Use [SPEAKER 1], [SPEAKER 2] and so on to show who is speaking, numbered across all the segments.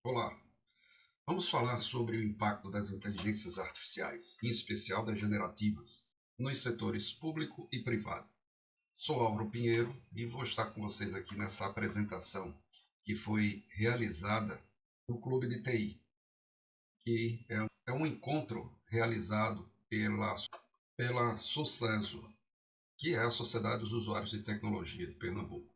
[SPEAKER 1] Olá, vamos falar sobre o impacto das inteligências artificiais, em especial das generativas, nos setores público e privado. Sou Álvaro Pinheiro e vou estar com vocês aqui nessa apresentação que foi realizada no Clube de TI, que é um encontro realizado pela Sucesso, que é a Sociedade dos Usuários de Tecnologia de Pernambuco.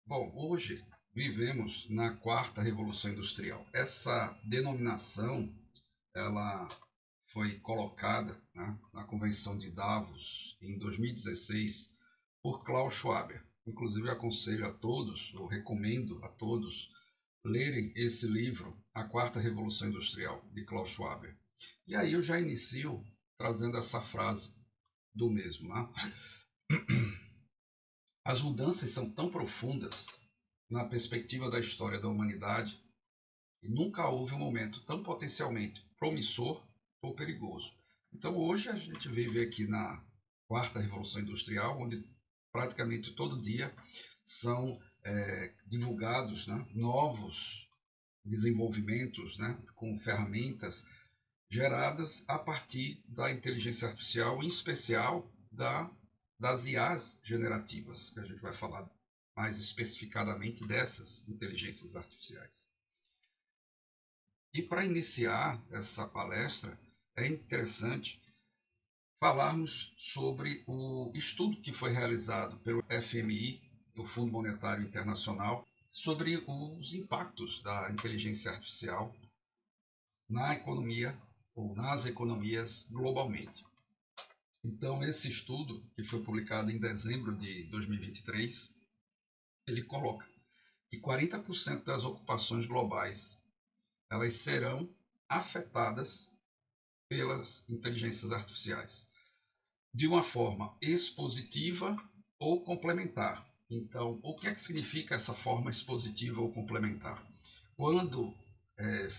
[SPEAKER 1] Bom, hoje vivemos na quarta revolução industrial. Essa denominação ela foi colocada, né, na Convenção de Davos em 2016 por Klaus Schwab. Inclusive aconselho a todos, ou recomendo a todos, lerem esse livro, A Quarta Revolução Industrial, de Klaus Schwab. E aí eu já inicio trazendo essa frase do mesmo. Né? As mudanças são tão profundas na perspectiva da história da humanidade e nunca houve um momento tão potencialmente promissor ou perigoso. Então hoje a gente vive aqui na quarta revolução industrial, onde praticamente todo dia são divulgados, né, novos desenvolvimentos, né, com ferramentas geradas a partir da inteligência artificial, em especial das IAs generativas, que a gente vai falar mais especificadamente dessas inteligências artificiais. E para iniciar essa palestra, é interessante falarmos sobre o estudo que foi realizado pelo FMI, o Fundo Monetário Internacional, sobre os impactos da inteligência artificial na economia ou nas economias globalmente. Então, esse estudo, que foi publicado em dezembro de 2023, ele coloca que 40% das ocupações globais elas serão afetadas pelas inteligências artificiais, de uma forma expositiva ou complementar. Então, o que é que significa essa forma expositiva ou complementar? Quando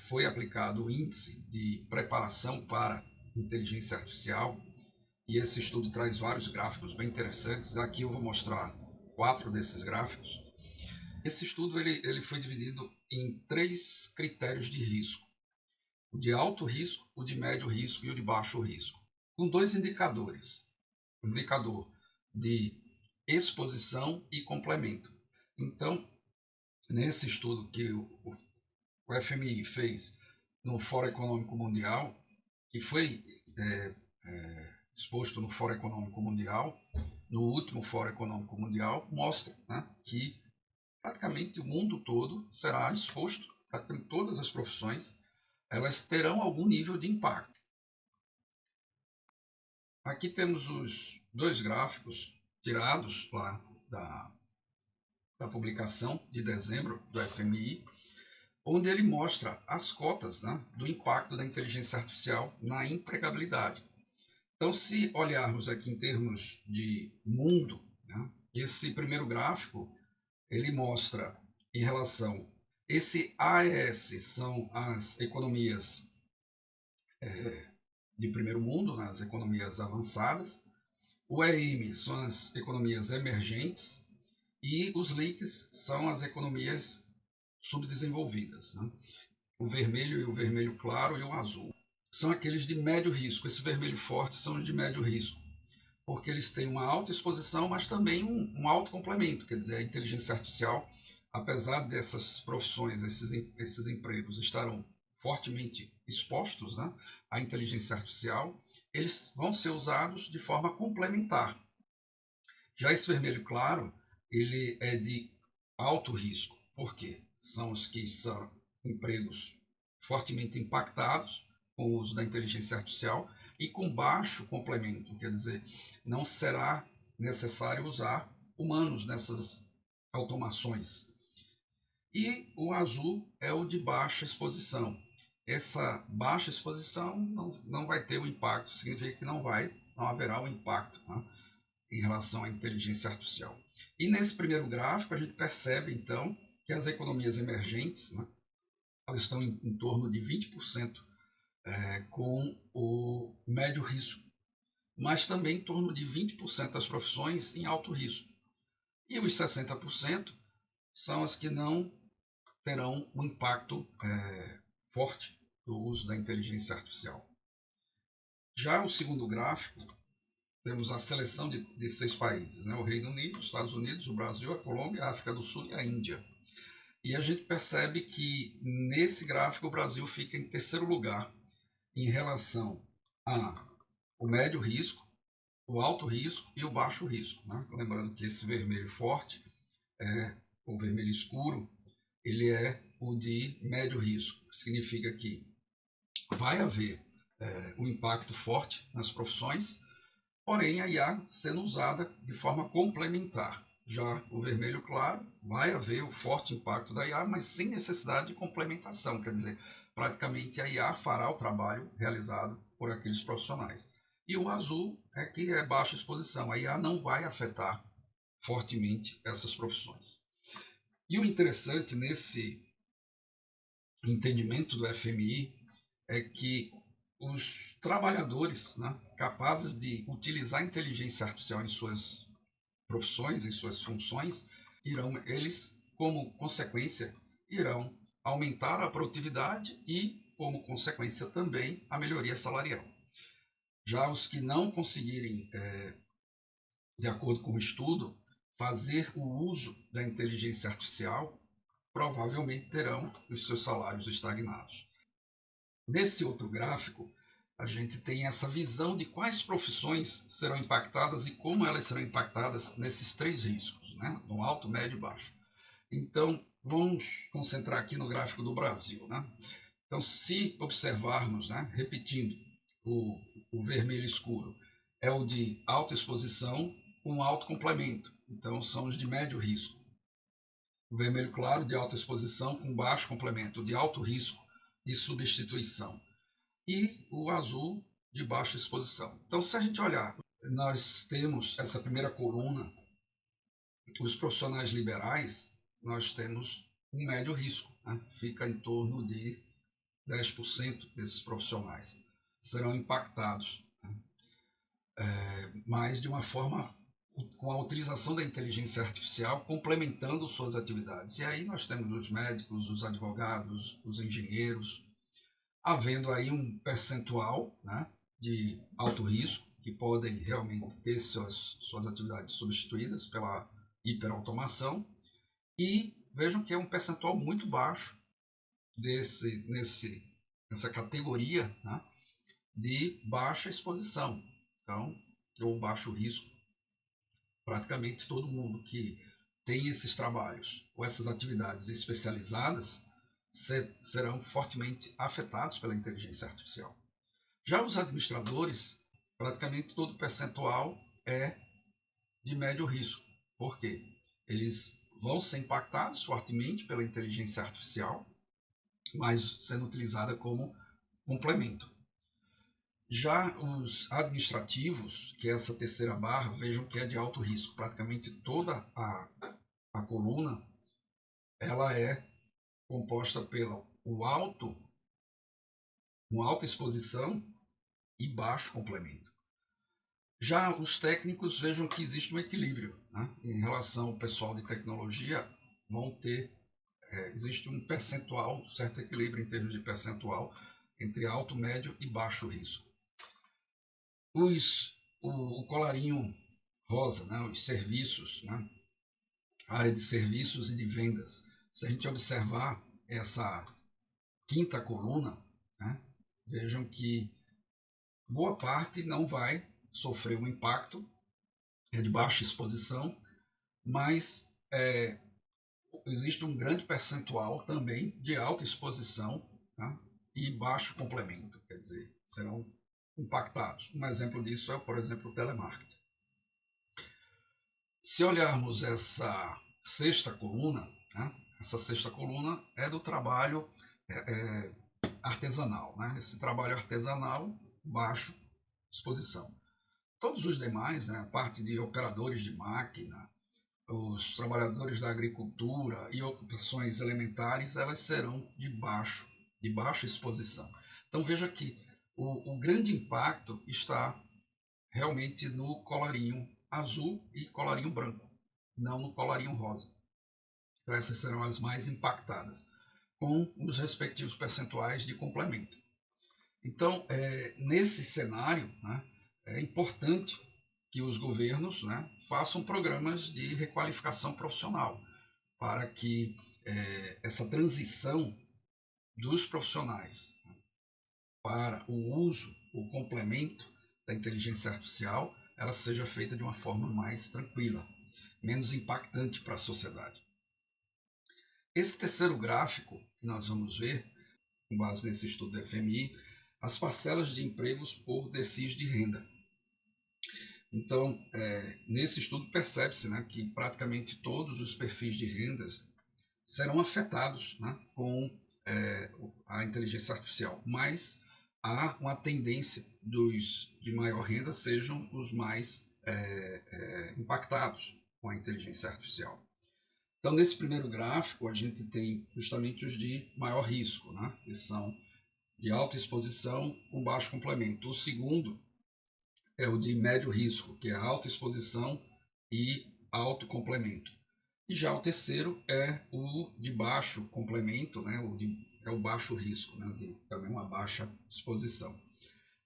[SPEAKER 1] foi aplicado o índice de preparação para inteligência artificial, e esse estudo traz vários gráficos bem interessantes, aqui eu vou mostrar 4 desses gráficos. Esse estudo ele foi dividido em 3 critérios de risco: o de alto risco, o de médio risco e o de baixo risco, com 2 indicadores: o indicador de exposição e complemento. Então, nesse estudo que o FMI fez no Fórum Econômico Mundial, que foi exposto no Fórum Econômico Mundial, no último Fórum Econômico Mundial, mostra, né, que praticamente o mundo todo será exposto, praticamente todas as profissões, elas terão algum nível de impacto. Aqui temos os 2 gráficos tirados lá da publicação de dezembro do FMI, onde ele mostra as cotas, né, do impacto da inteligência artificial na empregabilidade. Então, se olharmos aqui em termos de mundo, né, esse primeiro gráfico ele mostra em relação. Esse AES são as economias de primeiro mundo, né, as economias avançadas. O EM são as economias emergentes e os LEACs são as economias subdesenvolvidas. Né? O vermelho e o vermelho claro e o azul são aqueles de médio risco. Esse vermelho forte são os de médio risco, porque eles têm uma alta exposição, mas também um alto complemento. Quer dizer, a inteligência artificial, apesar dessas profissões, esses empregos estarão fortemente expostos, né, à inteligência artificial, eles vão ser usados de forma complementar. Já esse vermelho claro, ele é de alto risco. Por quê? São os que são empregos fortemente impactados com o uso da inteligência artificial e com baixo complemento, quer dizer, não será necessário usar humanos nessas automações. E o azul é o de baixa exposição. Essa baixa exposição não vai ter o impacto, significa que não haverá o impacto, né, em relação à inteligência artificial. E nesse primeiro gráfico a gente percebe então que as economias emergentes, né, elas estão em torno de 20% com o médio risco, mas também em torno de 20% das profissões em alto risco. E os 60% são as que não terão um impacto forte do uso da inteligência artificial. Já o segundo gráfico, temos a seleção de 6 países, né? O Reino Unido, os Estados Unidos, o Brasil, a Colômbia, a África do Sul e a Índia. E a gente percebe que nesse gráfico o Brasil fica em terceiro lugar em relação ao médio risco, o alto risco e o baixo risco, né? Lembrando que esse vermelho forte, o vermelho escuro, ele é o de médio risco. Significa que vai haver um impacto forte nas profissões, porém a IA sendo usada de forma complementar. Já o vermelho claro, vai haver o forte impacto da IA, mas sem necessidade de complementação, quer dizer, praticamente a IA fará o trabalho realizado por aqueles profissionais. E o azul é que é baixa exposição, a IA não vai afetar fortemente essas profissões. E o interessante nesse entendimento do FMI é que os trabalhadores, né, capazes de utilizar a inteligência artificial em suas profissões, em suas funções, eles, como consequência, irão aumentar a produtividade e, como consequência também, a melhoria salarial. Já os que não conseguirem, de acordo com o estudo, fazer o uso da inteligência artificial, provavelmente terão os seus salários estagnados. Nesse outro gráfico, a gente tem essa visão de quais profissões serão impactadas e como elas serão impactadas nesses 3 riscos, né? No alto, médio e baixo. Então, vamos concentrar aqui no gráfico do Brasil, né? Então, se observarmos, né, repetindo, o vermelho escuro é o de alta exposição com alto complemento. Então, são os de médio risco. O vermelho claro de alta exposição com baixo complemento, de alto risco de substituição. E o azul de baixa exposição. Então, se a gente olhar, nós temos essa primeira coluna, os profissionais liberais, nós temos um médio risco, né? Fica em torno de 10% desses profissionais serão impactados, né? Mas de uma forma com a utilização da inteligência artificial complementando suas atividades. E aí nós temos os médicos, os advogados, os engenheiros, havendo aí um percentual, né, de alto risco, que podem realmente ter suas atividades substituídas pela hiperautomação, e vejam que é um percentual muito baixo nessa categoria, né, de baixa exposição, então, ou baixo risco. Praticamente todo mundo que tem esses trabalhos ou essas atividades especializadas serão fortemente afetados pela inteligência artificial. Já os administradores, praticamente todo percentual é de médio risco. Por quê? Eles vão ser impactados fortemente pela inteligência artificial, mas sendo utilizada como complemento. Já os administrativos, que é essa terceira barra, vejam que é de alto risco. Praticamente toda a coluna ela é composta pela uma alta exposição e baixo complemento. Já os técnicos, vejam que existe um equilíbrio, né? Em relação ao pessoal de tecnologia, existe um percentual, certo equilíbrio em termos de percentual entre alto, médio e baixo risco. O colarinho rosa, né? Os serviços, né? A área de serviços e de vendas. Se a gente observar essa quinta coluna, né? Vejam que boa parte não vai sofrer um impacto, é de baixa exposição, mas existe um grande percentual também de alta exposição, tá? E baixo complemento, quer dizer, serão impactados. Um exemplo disso é, por exemplo, o telemarketing. Se olharmos essa sexta coluna, né? Essa sexta coluna é do trabalho artesanal, né? Esse trabalho artesanal, baixo exposição. Todos os demais, né, a parte de operadores de máquina, os trabalhadores da agricultura e ocupações elementares, elas serão de baixa exposição. Então veja que o grande impacto está realmente no colarinho azul e colarinho branco, não no colarinho rosa. Então essas serão as mais impactadas. com os respectivos percentuais de complemento. Então, nesse cenário, né, é importante que os governos, né, façam programas de requalificação profissional para que essa transição dos profissionais para o uso, o complemento da inteligência artificial, ela seja feita de uma forma mais tranquila, menos impactante para a sociedade. Esse terceiro gráfico que nós vamos ver, com base nesse estudo do FMI, as parcelas de empregos por decís de renda. Então, nesse estudo percebe-se, né, que praticamente todos os perfis de rendas serão afetados, né, com a inteligência artificial, mas há uma tendência dos de maior renda sejam os mais impactados com a inteligência artificial. Então, nesse primeiro gráfico, a gente tem justamente os de maior risco, né, que são de alta exposição com baixo complemento. O segundo é o de médio risco, que é alta exposição e alto complemento. E já o terceiro é o de baixo complemento, né? É o baixo risco, né? Também uma baixa exposição.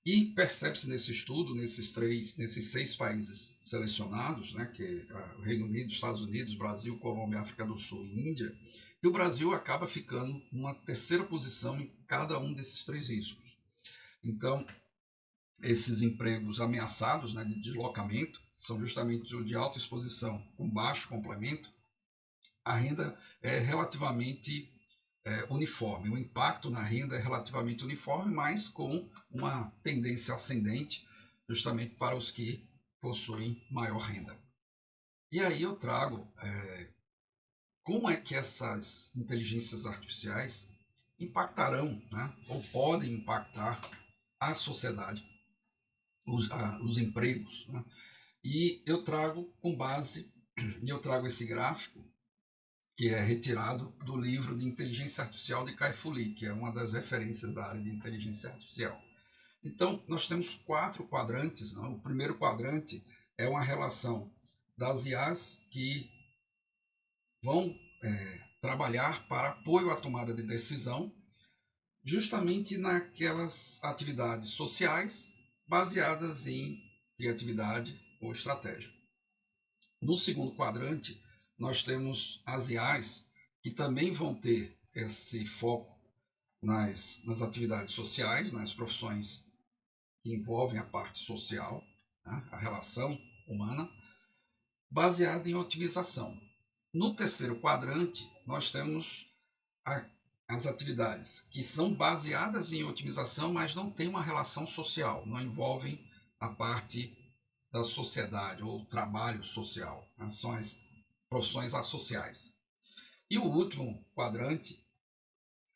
[SPEAKER 1] E percebe-se nesse estudo, nesses 6 países selecionados, né? Que é o Reino Unido, Estados Unidos, Brasil, Colômbia, África do Sul e Índia, que o Brasil acaba ficando numa terceira posição em cada um desses 3 riscos. Então, esses empregos ameaçados, né, de deslocamento, são justamente o de alta exposição com baixo complemento. A renda é relativamente uniforme, o impacto na renda é relativamente uniforme, mas com uma tendência ascendente justamente para os que possuem maior renda. E aí eu trago como é que essas inteligências artificiais impactarão, né, ou podem impactar a sociedade, os empregos, né? E eu trago esse gráfico que é retirado do livro de Inteligência Artificial de Kai-Fu Lee, que é uma das referências da área de inteligência artificial. Então, nós temos 4 quadrantes. Não? O primeiro quadrante é uma relação das IAs que vão trabalhar para apoio à tomada de decisão, justamente naquelas atividades sociais baseadas em criatividade ou estratégia. No segundo quadrante, nós temos as IAs que também vão ter esse foco nas atividades sociais, nas profissões que envolvem a parte social, né, a relação humana, baseada em otimização. No terceiro quadrante, nós temos as atividades que são baseadas em otimização, mas não têm uma relação social, não envolvem a parte da sociedade ou trabalho social, né? São as profissões associais. E o último quadrante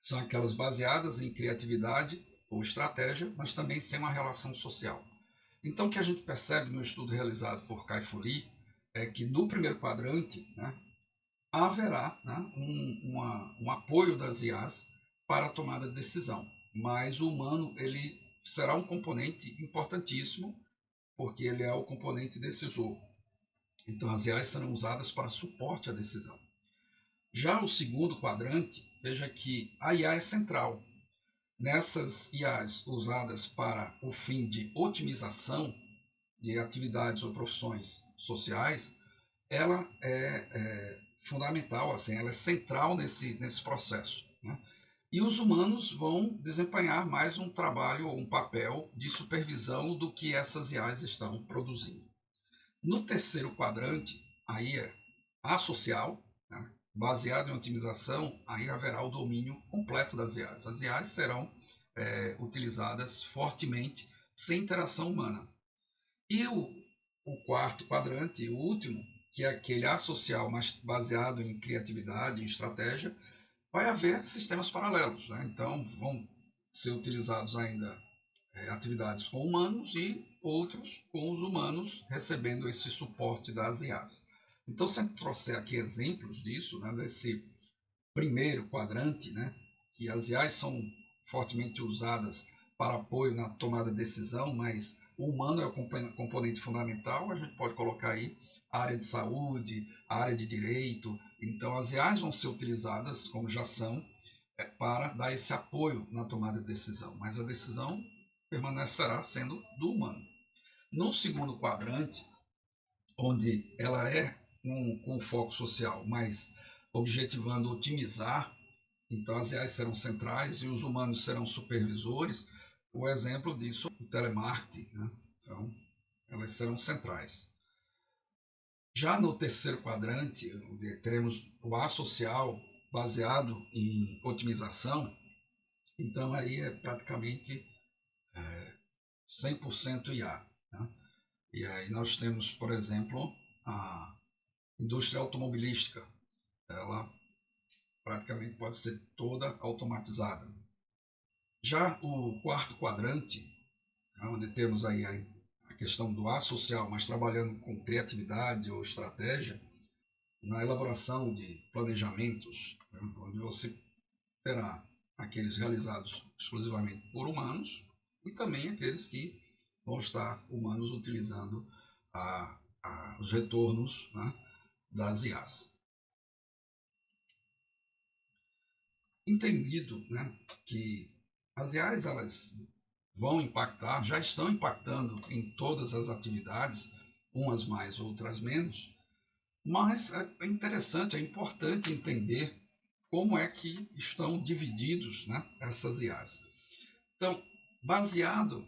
[SPEAKER 1] são aquelas baseadas em criatividade ou estratégia, mas também sem uma relação social. Então, o que a gente percebe no estudo realizado por Kai-Fu Lee é que no primeiro quadrante, né, haverá, né, um apoio das IAs para a tomada de decisão, mas o humano ele será um componente importantíssimo porque ele é o componente decisor. Então, as IAs serão usadas para suporte à decisão. Já o segundo quadrante, veja que a IA é central. Nessas IAs usadas para o fim de otimização de atividades ou profissões sociais, ela é fundamental, assim, ela é central nesse processo. Né? E os humanos vão desempenhar mais um trabalho ou um papel de supervisão do que essas IAs estão produzindo. No terceiro quadrante, aí é asocial, né? Baseado em otimização, aí haverá o domínio completo das IAs. As IAs serão utilizadas fortemente sem interação humana. E o quarto quadrante, o último, que é aquele asocial, mas baseado em criatividade, em estratégia, vai haver sistemas paralelos. Né? Então, vão ser utilizados ainda atividades com humanos e outros com os humanos recebendo esse suporte das IAs. Então, se eu trouxer aqui exemplos disso, né, desse primeiro quadrante, né, que as IAs são fortemente usadas para apoio na tomada de decisão, mas o humano é o componente fundamental, a gente pode colocar aí a área de saúde, a área de direito. Então, as IAs vão ser utilizadas, como já são, para dar esse apoio na tomada de decisão, mas a decisão permanecerá sendo do humano. No segundo quadrante, onde ela é com foco social, mas objetivando otimizar, então as IAs serão centrais e os humanos serão supervisores. O exemplo disso é o telemarketing, né? Então, elas serão centrais. Já no terceiro quadrante, onde teremos o A social baseado em otimização, então aí é praticamente 100% IA. Né? E aí nós temos, por exemplo, a indústria automobilística. Ela praticamente pode ser toda automatizada. Já o quarto quadrante, onde temos aí a questão do A-social, mas trabalhando com criatividade ou estratégia, na elaboração de planejamentos, né, onde você terá aqueles realizados exclusivamente por humanos e também aqueles que vão estar humanos utilizando os retornos, né, das IAs. Entendido, né, que as IAs elas vão impactar, já estão impactando em todas as atividades, umas mais, outras menos, mas é interessante, é importante entender como é que estão divididos, né, essas IAs. Então, baseado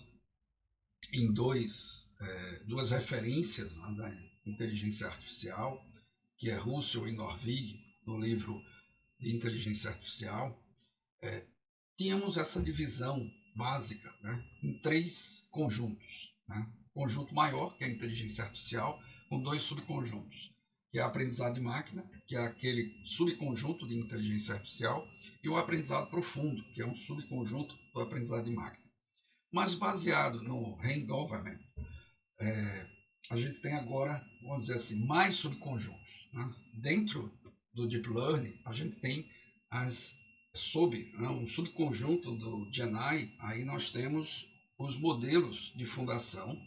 [SPEAKER 1] em duas referências, né, da inteligência artificial, que é Russell e Norvig, no livro de inteligência artificial, tínhamos essa divisão básica, né, em 3 conjuntos. Né? Conjunto maior, que é a inteligência artificial, com 2 subconjuntos, que é a aprendizado de máquina, que é aquele subconjunto de inteligência artificial, e o aprendizado profundo, que é um subconjunto do aprendizado de máquina. Mas baseado no RAIN Government, a gente tem agora, vamos dizer assim, mais subconjuntos. Né? Dentro do Deep Learning, a gente tem um subconjunto do GenAI, aí nós temos os modelos de fundação.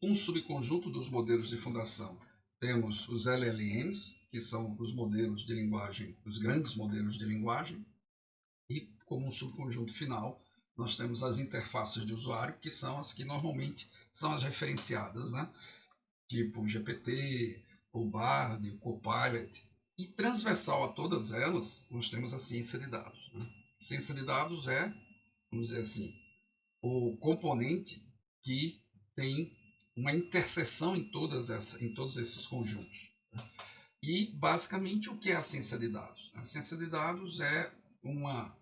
[SPEAKER 1] Um subconjunto dos modelos de fundação temos os LLMs, que são os modelos de linguagem, os grandes modelos de linguagem, e como um subconjunto final, nós temos as interfaces de usuário, que são as que normalmente são as referenciadas, né? Tipo o GPT, o Bard, o Copilot. E transversal a todas elas, nós temos a ciência de dados. Né? Ciência de dados é, vamos dizer assim, o componente que tem uma interseção em todos esses conjuntos. E, basicamente, o que é a ciência de dados? A ciência de dados é uma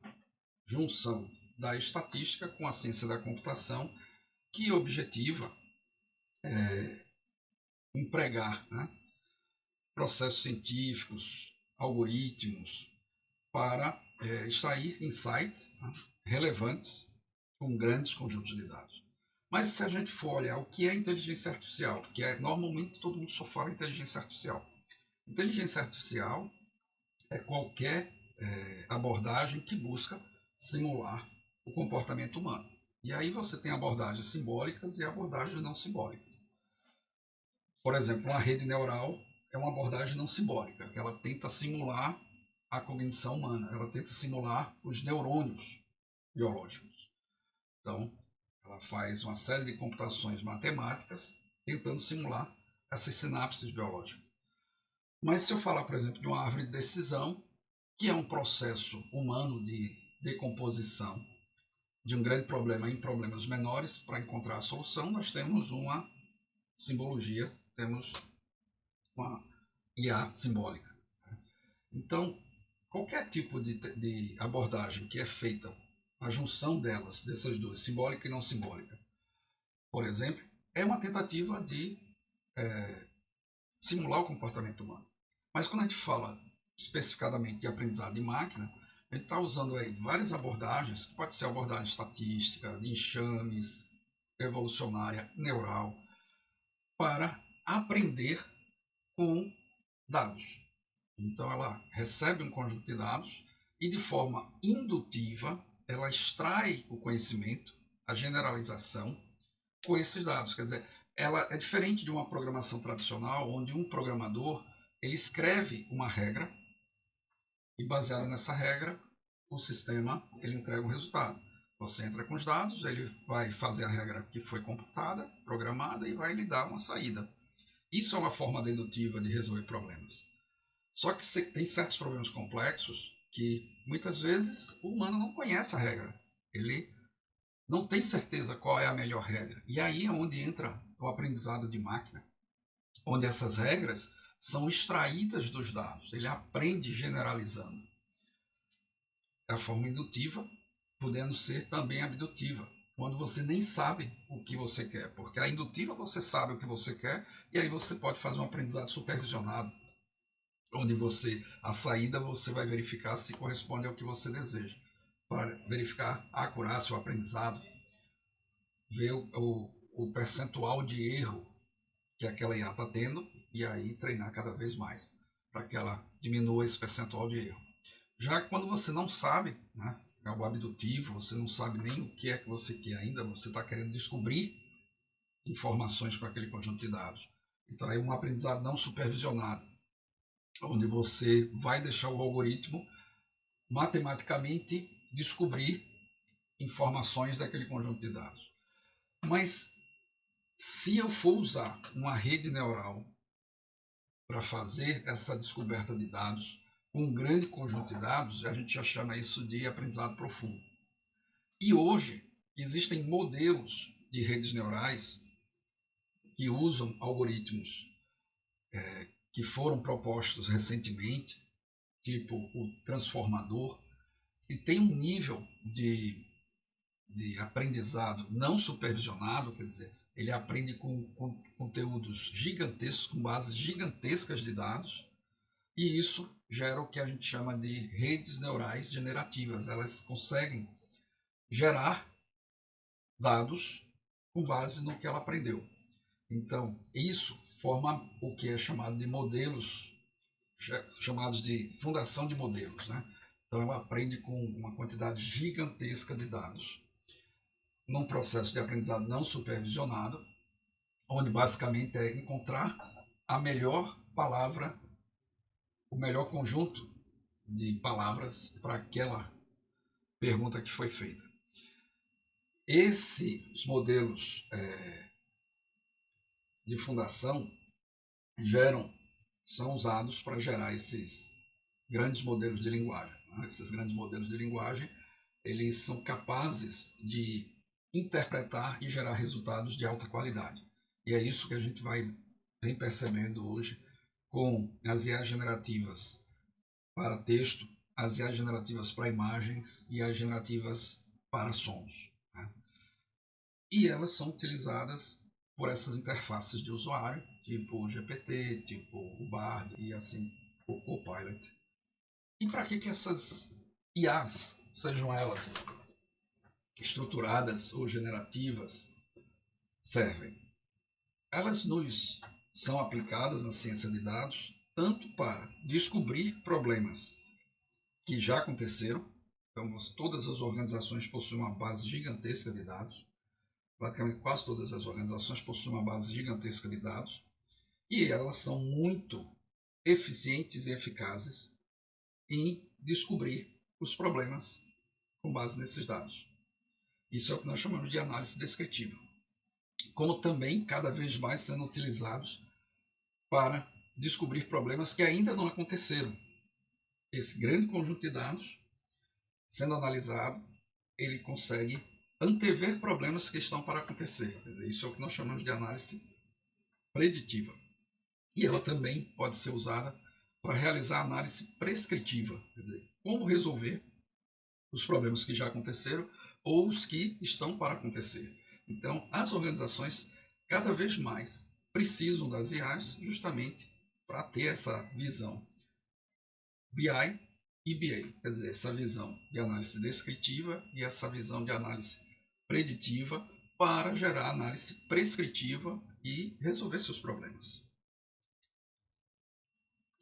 [SPEAKER 1] junção da estatística com a ciência da computação que objetiva empregar, né, processos científicos, algoritmos, para extrair insights, né, relevantes com grandes conjuntos de dados. Mas se a gente for olhar o que é inteligência artificial, que normalmente todo mundo só fala inteligência artificial. Inteligência artificial é qualquer abordagem que busca simular o comportamento humano. E aí você tem abordagens simbólicas e abordagens não simbólicas. Por exemplo, uma rede neural é uma abordagem não simbólica, que ela tenta simular a cognição humana, ela tenta simular os neurônios biológicos. Então, ela faz uma série de computações matemáticas tentando simular essas sinapses biológicas. Mas se eu falar, por exemplo, de uma árvore de decisão, que é um processo humano de decomposição de um grande problema em problemas menores para encontrar a solução, nós temos uma simbologia, temos uma IA simbólica. Então, qualquer tipo de abordagem que é feita, a junção delas, dessas duas, simbólica e não simbólica, por exemplo, é uma tentativa de simular o comportamento humano. Mas quando a gente fala especificadamente de aprendizado de máquina, a gente está usando aí várias abordagens, que pode ser abordagem estatística, de enxames, evolucionária, neural, para aprender com dados. Então ela recebe um conjunto de dados e de forma indutiva ela extrai o conhecimento, a generalização com esses dados. Quer dizer, ela é diferente de uma programação tradicional, onde um programador ele escreve uma regra e baseado nessa regra o sistema ele entrega um resultado. Você entra com os dados, ele vai fazer a regra que foi computada, programada e vai lhe dar uma saída. Isso é uma forma dedutiva de resolver problemas. Só que tem certos problemas complexos que muitas vezes o humano não conhece a regra. Ele não tem certeza qual é a melhor regra. E aí é onde entra o aprendizado de máquina, onde essas regras são extraídas dos dados. Ele aprende generalizando. É a forma indutiva, podendo ser também abdutiva, quando você nem sabe o que você quer, porque a indutiva você sabe o que você quer e aí você pode fazer um aprendizado supervisionado, onde a saída você vai verificar se corresponde ao que você deseja, para verificar a acurácia, o aprendizado, ver o percentual de erro que aquela IA está tendo e aí treinar cada vez mais para que ela diminua esse percentual de erro. Já quando você não sabe, né, é o abdutivo, você não sabe nem o que é que você quer ainda, você está querendo descobrir informações com aquele conjunto de dados. Então é um aprendizado não supervisionado, onde você vai deixar o algoritmo matematicamente descobrir informações daquele conjunto de dados. Mas se eu for usar uma rede neural para fazer essa descoberta de dados, um grande conjunto de dados, a gente já chama isso de aprendizado profundo. E hoje existem modelos de redes neurais que usam algoritmos que foram propostos recentemente, tipo o transformador, que tem um nível de aprendizado não supervisionado, quer dizer, ele aprende com conteúdos gigantescos, com bases gigantescas de dados, e isso gera o que a gente chama de redes neurais generativas. Elas conseguem gerar dados com base no que ela aprendeu. Então, isso forma o que é chamado de modelos, chamados de fundação de modelos, né? Então, ela aprende com uma quantidade gigantesca de dados, num processo de aprendizado não supervisionado, onde basicamente é encontrar a melhor palavra, o melhor conjunto de palavras para aquela pergunta que foi feita. Esses modelos de fundação são usados para gerar esses grandes modelos de linguagem. Né? Esses grandes modelos de linguagem, eles são capazes de interpretar e gerar resultados de alta qualidade. E é isso que a gente vem percebendo hoje com as IAs generativas para texto, as IAs generativas para imagens e as generativas para sons. Né? E elas são utilizadas por essas interfaces de usuário, tipo o GPT, tipo o Bard e assim o Copilot. E para que essas IAs, sejam elas estruturadas ou generativas, servem? Elas nos são aplicadas na ciência de dados tanto para descobrir problemas que já aconteceram. Então, todas as organizações possuem uma base gigantesca de dados. Praticamente quase todas as organizações possuem uma base gigantesca de dados. E elas são muito eficientes e eficazes em descobrir os problemas com base nesses dados. Isso é o que nós chamamos de análise descritiva. Como também cada vez mais sendo utilizados para descobrir problemas que ainda não aconteceram. Esse grande conjunto de dados, sendo analisado, ele consegue antever problemas que estão para acontecer. Quer dizer, isso é o que nós chamamos de análise preditiva. E ela também pode ser usada para realizar análise prescritiva, quer dizer, como resolver os problemas que já aconteceram ou os que estão para acontecer. Então, as organizações cada vez mais precisam das IAs justamente para ter essa visão BI e BA, quer dizer, essa visão de análise descritiva e essa visão de análise preditiva para gerar análise prescritiva e resolver seus problemas.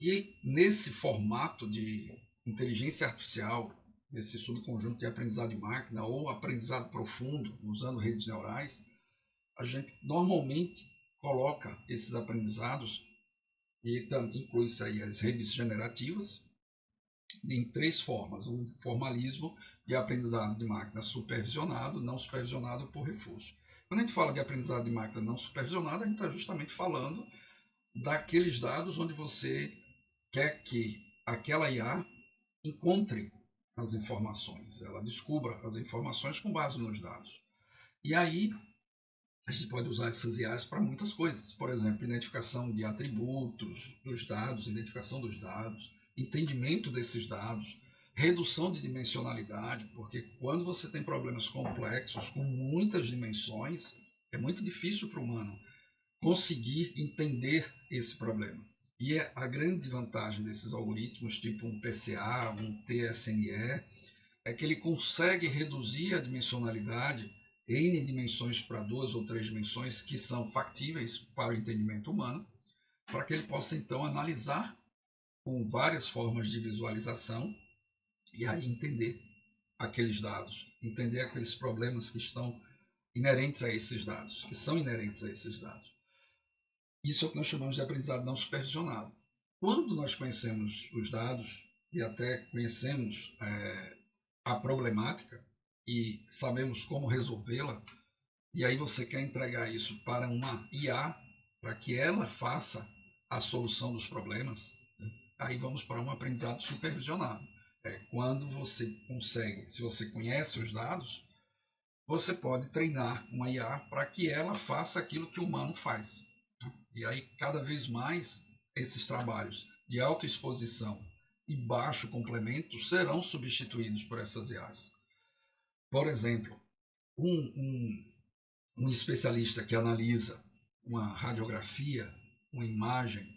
[SPEAKER 1] E nesse formato de inteligência artificial, nesse subconjunto de aprendizado de máquina ou aprendizado profundo, usando redes neurais, a gente normalmente coloca esses aprendizados, e inclui-se aí as redes generativas, em 3 formas. O formalismo de aprendizado de máquina supervisionado, não supervisionado por reforço. Quando a gente fala de aprendizado de máquina não supervisionado, a gente está justamente falando daqueles dados onde você quer que aquela IA encontre as informações, ela descubra as informações com base nos dados. E aí a gente pode usar essas IAs para muitas coisas. Por exemplo, identificação de atributos dos dados, identificação dos dados, entendimento desses dados, redução de dimensionalidade, porque quando você tem problemas complexos com muitas dimensões, é muito difícil para o humano conseguir entender esse problema. E a grande vantagem desses algoritmos, tipo um PCA, um TSNE, é que ele consegue reduzir a dimensionalidade N dimensões para 2 ou 3 dimensões que são factíveis para o entendimento humano, para que ele possa então analisar com várias formas de visualização e aí entender aqueles dados, entender aqueles problemas que estão inerentes a esses dados, que são inerentes a esses dados. Isso é o que nós chamamos de aprendizado não supervisionado. Quando nós conhecemos os dados e até conhecemos a problemática e sabemos como resolvê-la, e aí você quer entregar isso para uma IA, para que ela faça a solução dos problemas, né? Aí vamos para um aprendizado supervisionado. Quando você consegue, se você conhece os dados, você pode treinar uma IA para que ela faça aquilo que o humano faz. E aí, cada vez mais, esses trabalhos de alta exposição e baixo complemento serão substituídos por essas IAs. Por exemplo, um especialista que analisa uma radiografia, uma imagem,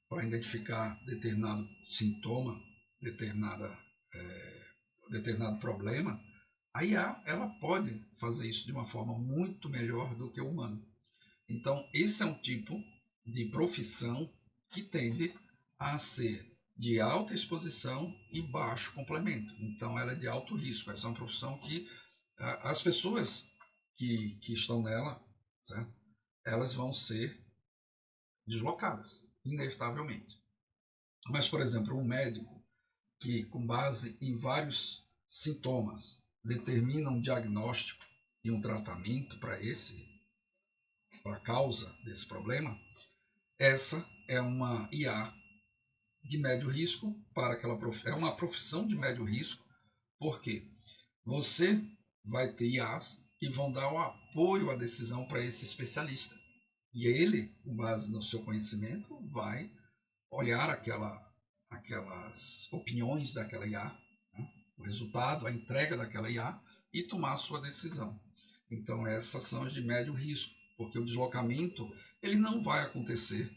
[SPEAKER 1] para identificar determinado sintoma, determinado problema, a IA ela pode fazer isso de uma forma muito melhor do que o humano. Então, esse é um tipo de profissão que tende a ser de alta exposição e baixo complemento. Então, ela é de alto risco. Essa é uma profissão que as pessoas que estão nela, certo? Elas vão ser deslocadas, inevitavelmente. Mas, por exemplo, um médico que, com base em vários sintomas, determina um diagnóstico e um tratamento para a causa desse problema, essa é uma IA de médio risco para aquela é uma profissão de médio risco, porque você vai ter IAs que vão dar o apoio à decisão para esse especialista. E ele, com base no seu conhecimento, vai olhar aquelas opiniões daquela IA, né? O resultado, a entrega daquela IA e tomar a sua decisão. Então essas são as de médio risco, porque o deslocamento ele não vai acontecer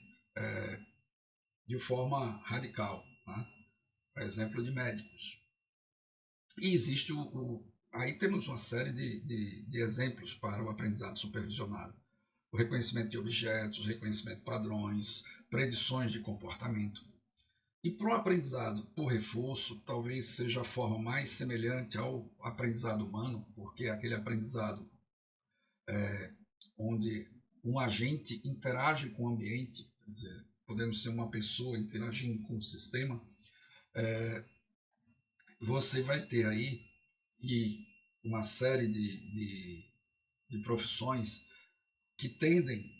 [SPEAKER 1] de forma radical, né? Por exemplo, de médicos. E existe aí temos uma série de exemplos para o aprendizado supervisionado. O reconhecimento de objetos, reconhecimento de padrões, predições de comportamento. E para o aprendizado por reforço, talvez seja a forma mais semelhante ao aprendizado humano, porque é aquele aprendizado onde um agente interage com o ambiente, quer dizer, podendo ser uma pessoa interagindo com o sistema, você vai ter aí e uma série de profissões que tendem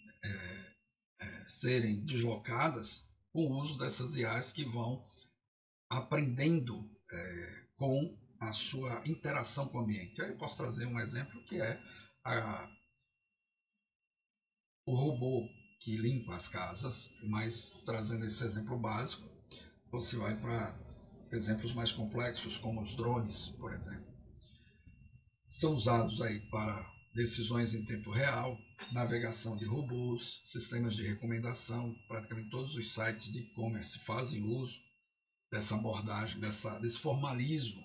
[SPEAKER 1] a serem deslocadas com o uso dessas IAs que vão aprendendo com a sua interação com o ambiente. Aí eu posso trazer um exemplo que é o robô que limpa as casas, mas trazendo esse exemplo básico, você vai para exemplos mais complexos, como os drones, por exemplo. São usados aí para decisões em tempo real, navegação de robôs, sistemas de recomendação. Praticamente todos os sites de e-commerce fazem uso dessa abordagem, desse formalismo,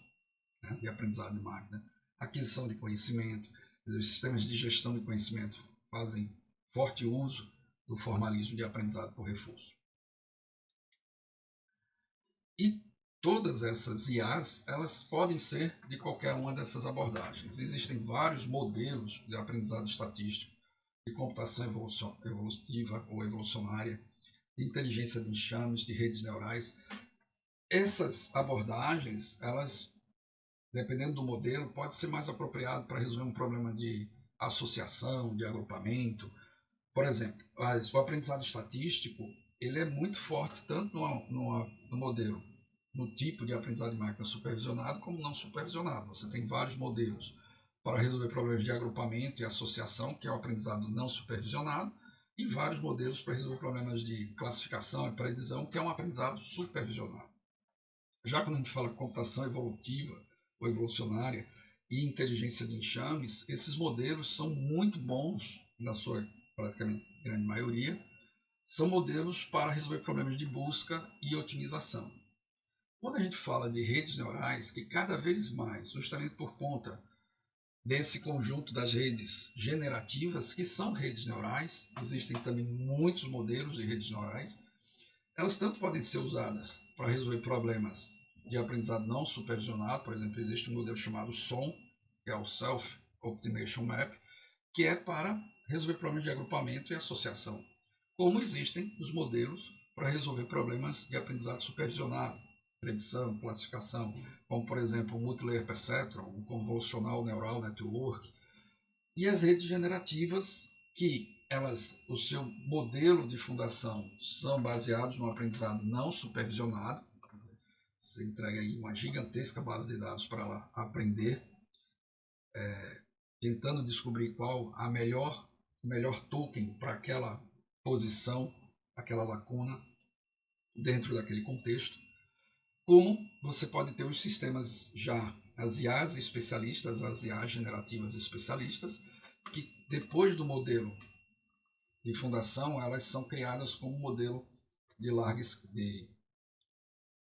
[SPEAKER 1] né, de aprendizado de máquina. Aquisição de conhecimento, os sistemas de gestão de conhecimento fazem forte uso do formalismo de aprendizado por reforço. E todas essas IAs, elas podem ser de qualquer uma dessas abordagens. Existem vários modelos de aprendizado estatístico, de computação evolutiva ou evolucionária, de inteligência de enxames, de redes neurais. Essas abordagens, elas, dependendo do modelo, pode ser mais apropriado para resolver um problema de associação, de agrupamento. Por exemplo, o aprendizado estatístico, ele é muito forte tanto no modelo, no tipo de aprendizado de máquina supervisionado como não supervisionado. Você tem vários modelos para resolver problemas de agrupamento e associação, que é o aprendizado não supervisionado, e vários modelos para resolver problemas de classificação e predição, que é um aprendizado supervisionado. Já quando a gente fala de computação evolutiva ou evolucionária e inteligência de enxames, esses modelos são muito bons, na sua praticamente grande maioria, são modelos para resolver problemas de busca e otimização. Quando a gente fala de redes neurais, que cada vez mais, justamente por conta desse conjunto das redes generativas, que são redes neurais, existem também muitos modelos de redes neurais, elas tanto podem ser usadas para resolver problemas de aprendizado não supervisionado, por exemplo, existe um modelo chamado SOM, que é o Self Optimization Map, que é para resolver problemas de agrupamento e associação, como existem os modelos para resolver problemas de aprendizado supervisionado, predição, classificação, como por exemplo o Multilayer Perceptron, o Convolutional Neural Network, e as redes generativas, que o seu modelo de fundação são baseados no aprendizado não supervisionado. Você entrega aí uma gigantesca base de dados para ela aprender, tentando descobrir qual o melhor token para aquela posição, aquela lacuna dentro daquele contexto. Como você pode ter os sistemas já, as IAs especialistas, as IAs generativas especialistas, que depois do modelo de fundação, elas são criadas como modelo de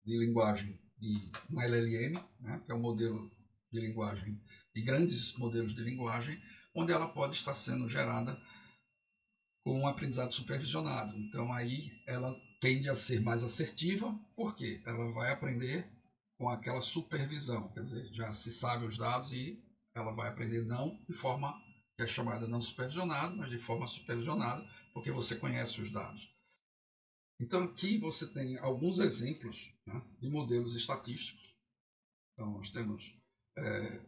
[SPEAKER 1] linguagem de um LLM, né, que é um modelo de linguagem, de grandes modelos de linguagem, onde ela pode estar sendo gerada com um aprendizado supervisionado. Então aí ela tende a ser mais assertiva, porque ela vai aprender com aquela supervisão, quer dizer, já se sabe os dados e ela vai aprender não de forma que é chamada não supervisionada, mas de forma supervisionada, porque você conhece os dados. Então aqui você tem alguns exemplos, né, de modelos estatísticos. Então nós temos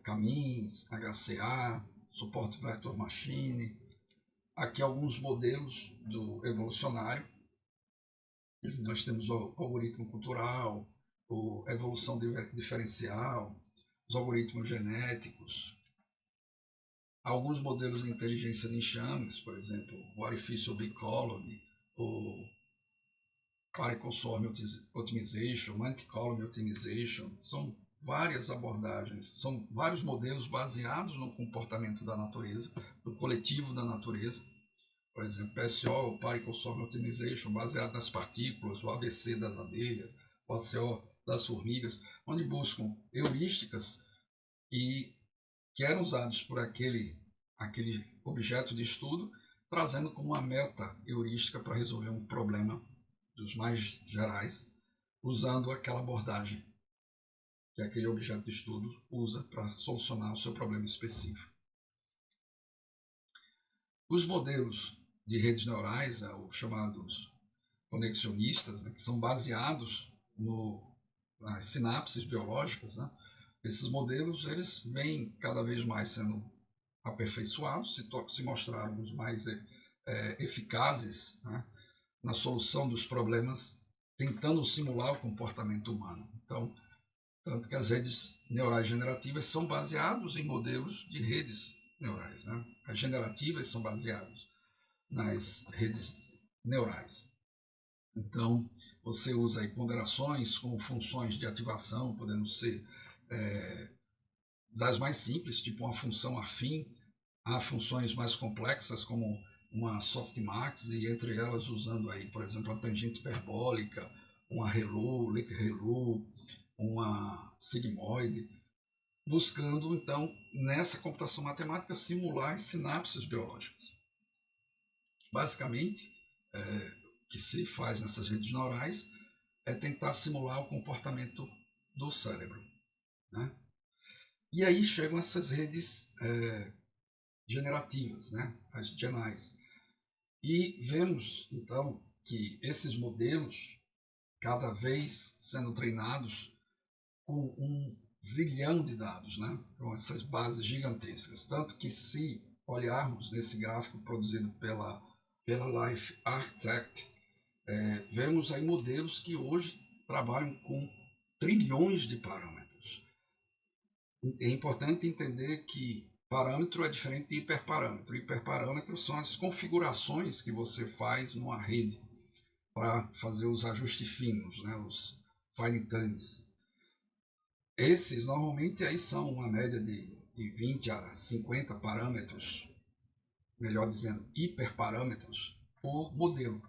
[SPEAKER 1] Camis, HCA, Support Vector Machine, aqui alguns modelos do evolucionário. Nós temos o algoritmo cultural, a evolução diferencial, os algoritmos genéticos, alguns modelos de inteligência de enxames, por exemplo, o Artificial Big Colony, o Particle Swarm Optimization, Anti-Colony Optimization, são várias abordagens, são vários modelos baseados no comportamento da natureza, do coletivo da natureza. Por exemplo, PSO, o Particle Swarm Optimization, baseado nas partículas, o ABC das abelhas, o ACO das formigas, onde buscam heurísticas e que eram usados por aquele objeto de estudo, trazendo como uma meta heurística para resolver um problema dos mais gerais, usando aquela abordagem que aquele objeto de estudo usa para solucionar o seu problema específico. Os modelos de redes neurais, os chamados conexionistas, né, que são baseados nas sinapses biológicas, né, esses modelos eles vêm cada vez mais sendo aperfeiçoados, se mostraram os mais eficazes, né, na solução dos problemas, tentando simular o comportamento humano. Então, tanto que as redes neurais generativas são baseadas em modelos de redes neurais. Né? As generativas são baseadas nas redes neurais. Então, você usa aí ponderações com funções de ativação, podendo ser das mais simples, tipo uma função afim, a funções mais complexas, como uma softmax, e entre elas usando aí, por exemplo, a tangente hiperbólica, uma ReLU, Lick-ReLU, uma sigmoide, buscando, então, nessa computação matemática, simular as sinapses biológicas. Basicamente, o que se faz nessas redes neurais é tentar simular o comportamento do cérebro. Né? E aí chegam essas redes generativas, né? As GenAIs. E vemos, então, que esses modelos cada vez sendo treinados com 1 zilhão de dados, né? Com essas bases gigantescas. Tanto que, se olharmos nesse gráfico produzido pela Life Architect, vemos aí modelos que hoje trabalham com trilhões de parâmetros. É importante entender que parâmetro é diferente de hiperparâmetro. Hiperparâmetros são as configurações que você faz numa rede para fazer os ajustes finos, né, os fine tunes. Esses normalmente aí são uma média de 20 a 50 parâmetros, melhor dizendo, hiperparâmetros por modelo.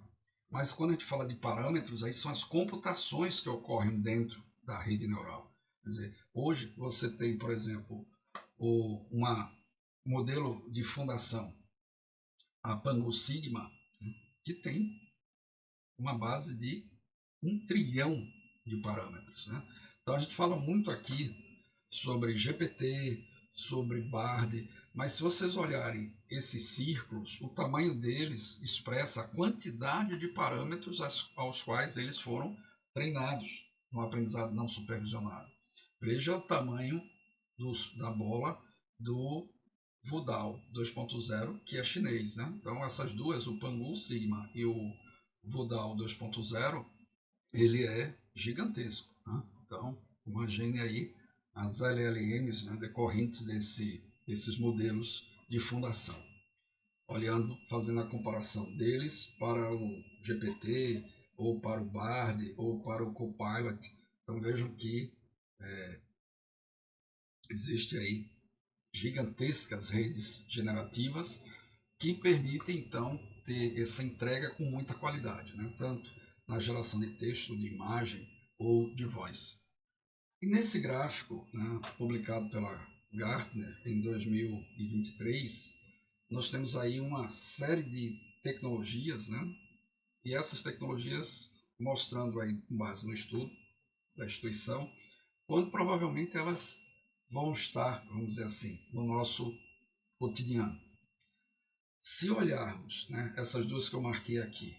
[SPEAKER 1] Mas quando a gente fala de parâmetros, aí são as computações que ocorrem dentro da rede neural. Quer dizer, hoje você tem, por exemplo, um modelo de fundação, a Pangu Sigma, que tem uma base de 1 trilhão de parâmetros, né? Então a gente fala muito aqui sobre GPT, sobre BARD, mas se vocês olharem esses círculos, o tamanho deles expressa a quantidade de parâmetros aos quais eles foram treinados no aprendizado não supervisionado. Veja o tamanho da bola do Wudao 2.0, que é chinês, né? Então essas duas, o Pangu Sigma e o Wudao 2.0, ele é gigantesco, né? Então imagine aí as LLMs, né, decorrentes desses modelos de fundação. Olhando, fazendo a comparação deles para o GPT, ou para o BARD, ou para o Copilot. Então vejam que existe aí gigantescas redes generativas que permitem, então, ter essa entrega com muita qualidade, né? Tanto na geração de texto, de imagem ou de voz. E nesse gráfico, né, publicado pela Gartner em 2023, nós temos aí uma série de tecnologias, né? E essas tecnologias mostrando aí, com base no estudo da instituição, quando provavelmente elas vão estar, vamos dizer assim, no nosso cotidiano. Se olharmos, né, essas duas que eu marquei aqui,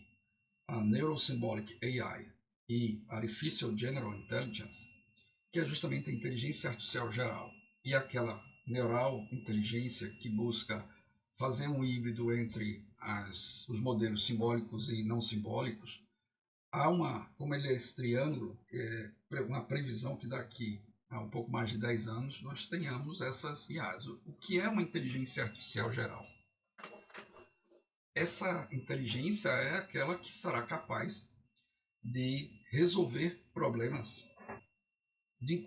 [SPEAKER 1] a Neurosymbolic AI e Artificial General Intelligence, que é justamente a inteligência artificial geral, e aquela neural inteligência que busca fazer um híbrido entre os modelos simbólicos e não simbólicos, há como ele é esse triângulo, uma previsão que daqui a um pouco mais de 10 anos nós tenhamos essas IAs. O que é uma inteligência artificial geral? Essa inteligência é aquela que será capaz de resolver problemas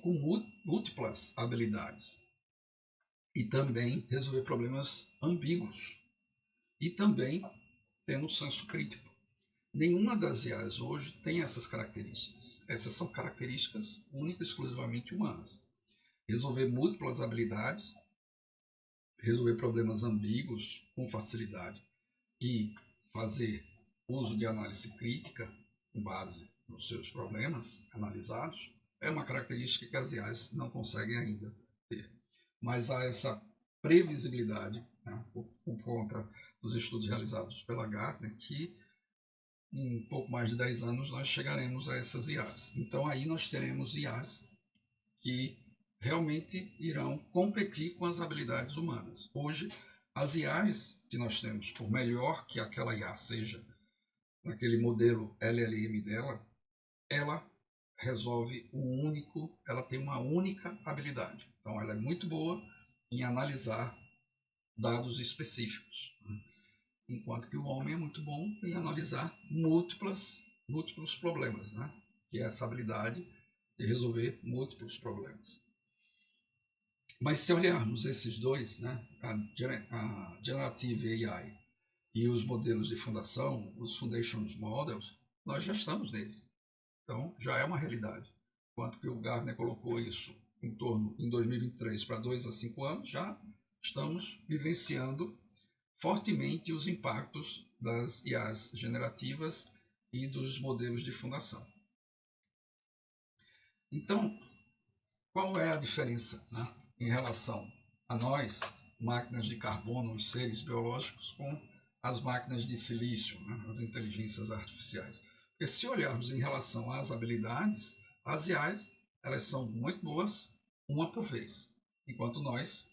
[SPEAKER 1] com múltiplas habilidades e também resolver problemas ambíguos e também tendo um senso crítico. Nenhuma das IAs hoje tem essas características. Essas são características únicas e exclusivamente humanas. Resolver múltiplas habilidades, resolver problemas ambíguos com facilidade e fazer uso de análise crítica com base nos seus problemas analisados é uma característica que as IAs não conseguem ainda ter. Mas há essa previsibilidade, né, por conta dos estudos realizados pela Gartner, que em pouco mais de 10 anos nós chegaremos a essas IAs. Então aí nós teremos IAs que realmente irão competir com as habilidades humanas. Hoje, as IAs que nós temos, por melhor que aquela IA seja naquele modelo LLM dela, ela resolve ela tem uma única habilidade. Então ela é muito boa em analisar dados específicos, né? Enquanto que o homem é muito bom em analisar múltiplos problemas, né? Que é essa habilidade de resolver múltiplos problemas. Mas se olharmos esses dois, né, a Generative AI e os modelos de fundação, os Foundation Models, nós já estamos neles. Então já é uma realidade. Enquanto que o Gartner colocou isso em 2023 para 2 a 5 anos, já estamos vivenciando fortemente os impactos das IAs generativas e dos modelos de fundação. Então, qual é a diferença, né, em relação a nós, máquinas de carbono, os seres biológicos, com as máquinas de silício, né, as inteligências artificiais? Porque se olharmos em relação às habilidades, as IAs elas são muito boas uma por vez, enquanto nós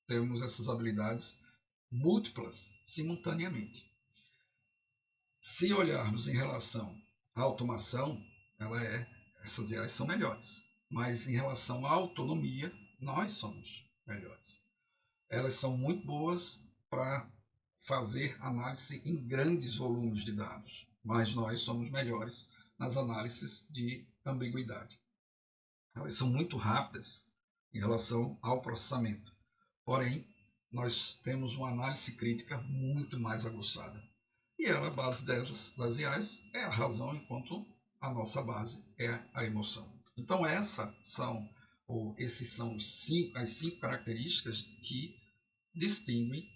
[SPEAKER 1] temos essas habilidades múltiplas simultaneamente. Se olharmos em relação à automação, essas IAs são melhores, mas em relação à autonomia, nós somos melhores. Elas são muito boas para fazer análise em grandes volumes de dados, mas nós somos melhores nas análises de ambiguidade. Elas são muito rápidas em relação ao processamento, porém, nós temos uma análise crítica muito mais aguçada. E ela, a base das IAs é a razão, enquanto a nossa base é a emoção. Então, esses são as 5 características que distinguem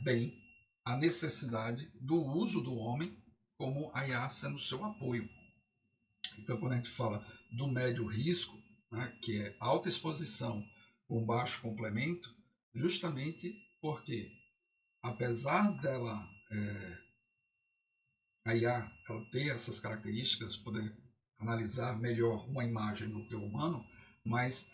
[SPEAKER 1] bem a necessidade do uso do homem como a IA sendo seu apoio. Então, quando a gente fala do médio risco, né, que é alta exposição com baixo complemento, justamente porque, apesar dela, a IA ela ter essas características, poder analisar melhor uma imagem do que o humano, mas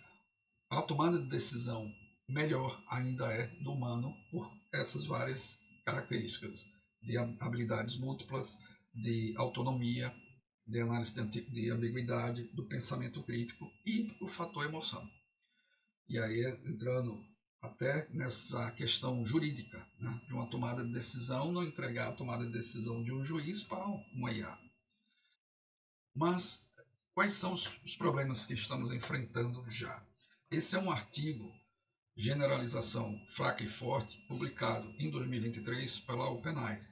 [SPEAKER 1] a tomada de decisão melhor ainda é do humano por essas várias características de habilidades múltiplas, de autonomia, de análise de ambiguidade, do pensamento crítico e o fator emoção. E aí entrando até nessa questão jurídica, né, de uma tomada de decisão, não entregar a tomada de decisão de um juiz para uma IA. Mas quais são os problemas que estamos enfrentando já? Esse é um artigo, Generalização Fraca e Forte, publicado em 2023 pela OpenAI.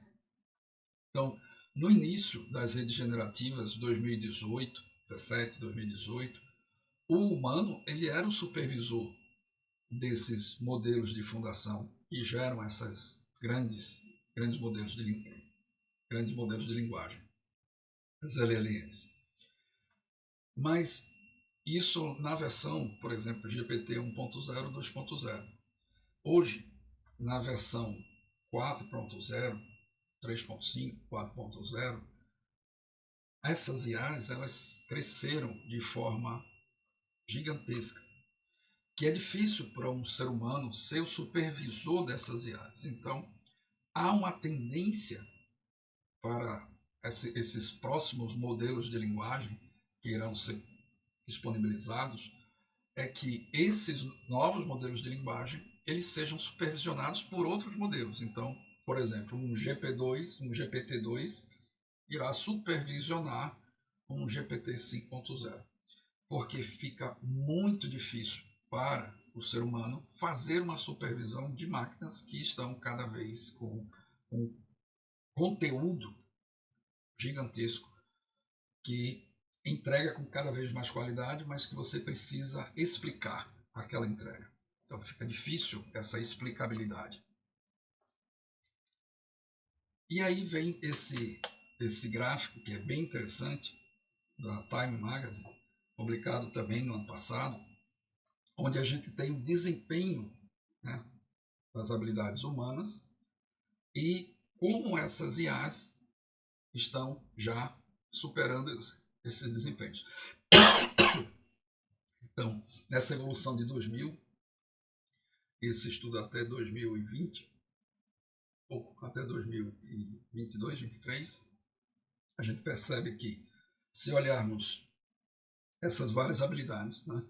[SPEAKER 1] Então, no início das redes generativas, 2018, 17, 2018, o humano ele era o supervisor desses modelos de fundação que geram esses grandes modelos de linguagem, as LLMs. Mas isso na versão, por exemplo, GPT 1.0, 2.0. Hoje, na versão 4.0, 3.5, 4.0, essas IAs elas cresceram de forma gigantesca, que é difícil para um ser humano ser o supervisor dessas IAs. Então, há uma tendência para esses próximos modelos de linguagem que irão ser disponibilizados, é que esses novos modelos de linguagem eles sejam supervisionados por outros modelos. Então, por exemplo, um GPT-2 irá supervisionar um GPT 5.0, porque fica muito difícil para o ser humano fazer uma supervisão de máquinas que estão cada vez com um conteúdo gigantesco que entrega com cada vez mais qualidade, mas que você precisa explicar aquela entrega. Então fica difícil essa explicabilidade. E aí vem esse gráfico que é bem interessante, da Time Magazine, publicado também no ano passado, onde a gente tem o desempenho, né, das habilidades humanas e como essas IAs estão já superando esses desempenhos. Então, nessa evolução de 2000, esse estudo até 2020, ou até 2022, 2023, a gente percebe que, se olharmos essas várias habilidades, né,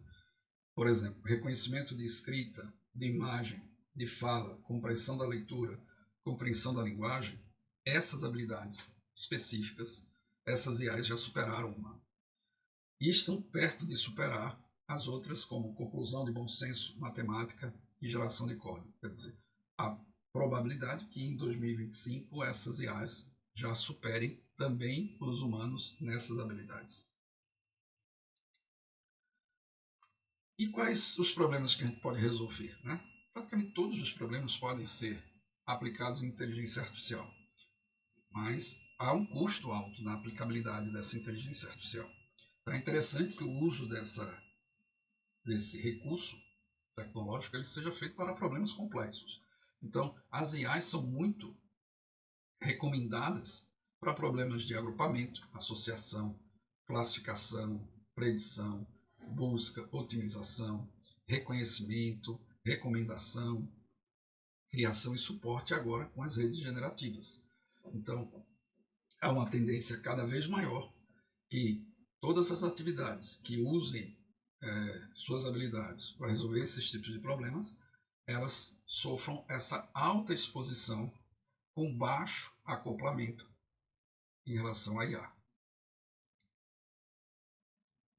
[SPEAKER 1] por exemplo, reconhecimento de escrita, de imagem, de fala, compreensão da leitura, compreensão da linguagem, essas habilidades específicas, essas IAs já superaram uma. E estão perto de superar as outras, como conclusão de bom senso, matemática e geração de código. Quer dizer, a probabilidade que em 2025 essas IAs já superem também os humanos nessas habilidades. E quais os problemas que a gente pode resolver? Né? Praticamente todos os problemas podem ser aplicados em inteligência artificial, mas há um custo alto na aplicabilidade dessa inteligência artificial. Então é interessante que o uso desse recurso tecnológico ele seja feito para problemas complexos. Então, as IAs são muito recomendadas para problemas de agrupamento, associação, classificação, predição, busca, otimização, reconhecimento, recomendação, criação e suporte agora com as redes generativas. Então, há uma tendência cada vez maior que todas as atividades que usem suas habilidades para resolver esses tipos de problemas, elas sofram essa alta exposição com baixo acoplamento em relação à IA.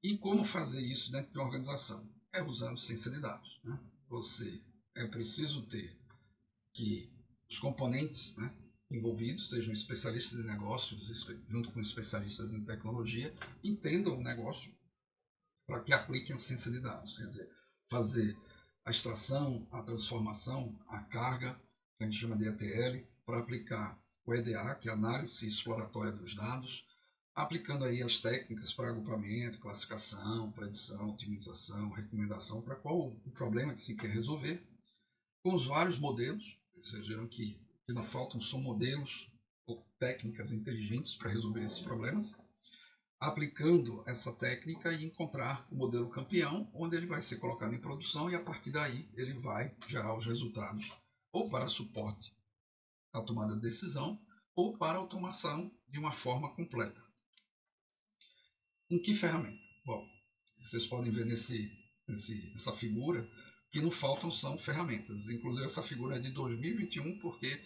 [SPEAKER 1] E como fazer isso dentro de uma organização? É usando ciência de dados. Né? É preciso ter que os componentes, né, envolvidos sejam especialistas em negócios, junto com especialistas em tecnologia, entendam o negócio para que apliquem a ciência de dados. Quer dizer, fazer a extração, a transformação, a carga, que a gente chama de ETL, para aplicar o EDA, que é a análise exploratória dos dados, aplicando aí as técnicas para agrupamento, classificação, predição, otimização, recomendação, para qual o problema que se quer resolver, com os vários modelos. Vocês viram que não faltam só modelos ou técnicas inteligentes para resolver esses problemas, aplicando essa técnica e encontrar o modelo campeão, onde ele vai ser colocado em produção e a partir daí ele vai gerar os resultados ou para suporte à tomada de decisão ou para automação de uma forma completa. Em que ferramenta? Bom, vocês podem ver nessa figura que não faltam são ferramentas. Inclusive essa figura é de 2021 porque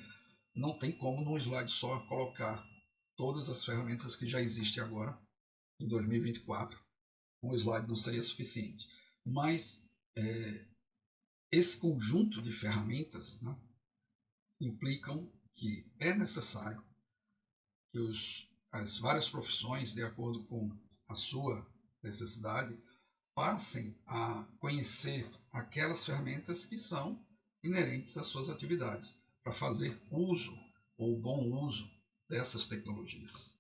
[SPEAKER 1] não tem como num slide só colocar todas as ferramentas que já existem agora em 2024. Um slide não seria suficiente. Mas esse conjunto de ferramentas, né, implicam que é necessário que as várias profissões, de acordo com a sua necessidade, passem a conhecer aquelas ferramentas que são inerentes às suas atividades, para fazer uso ou bom uso dessas tecnologias.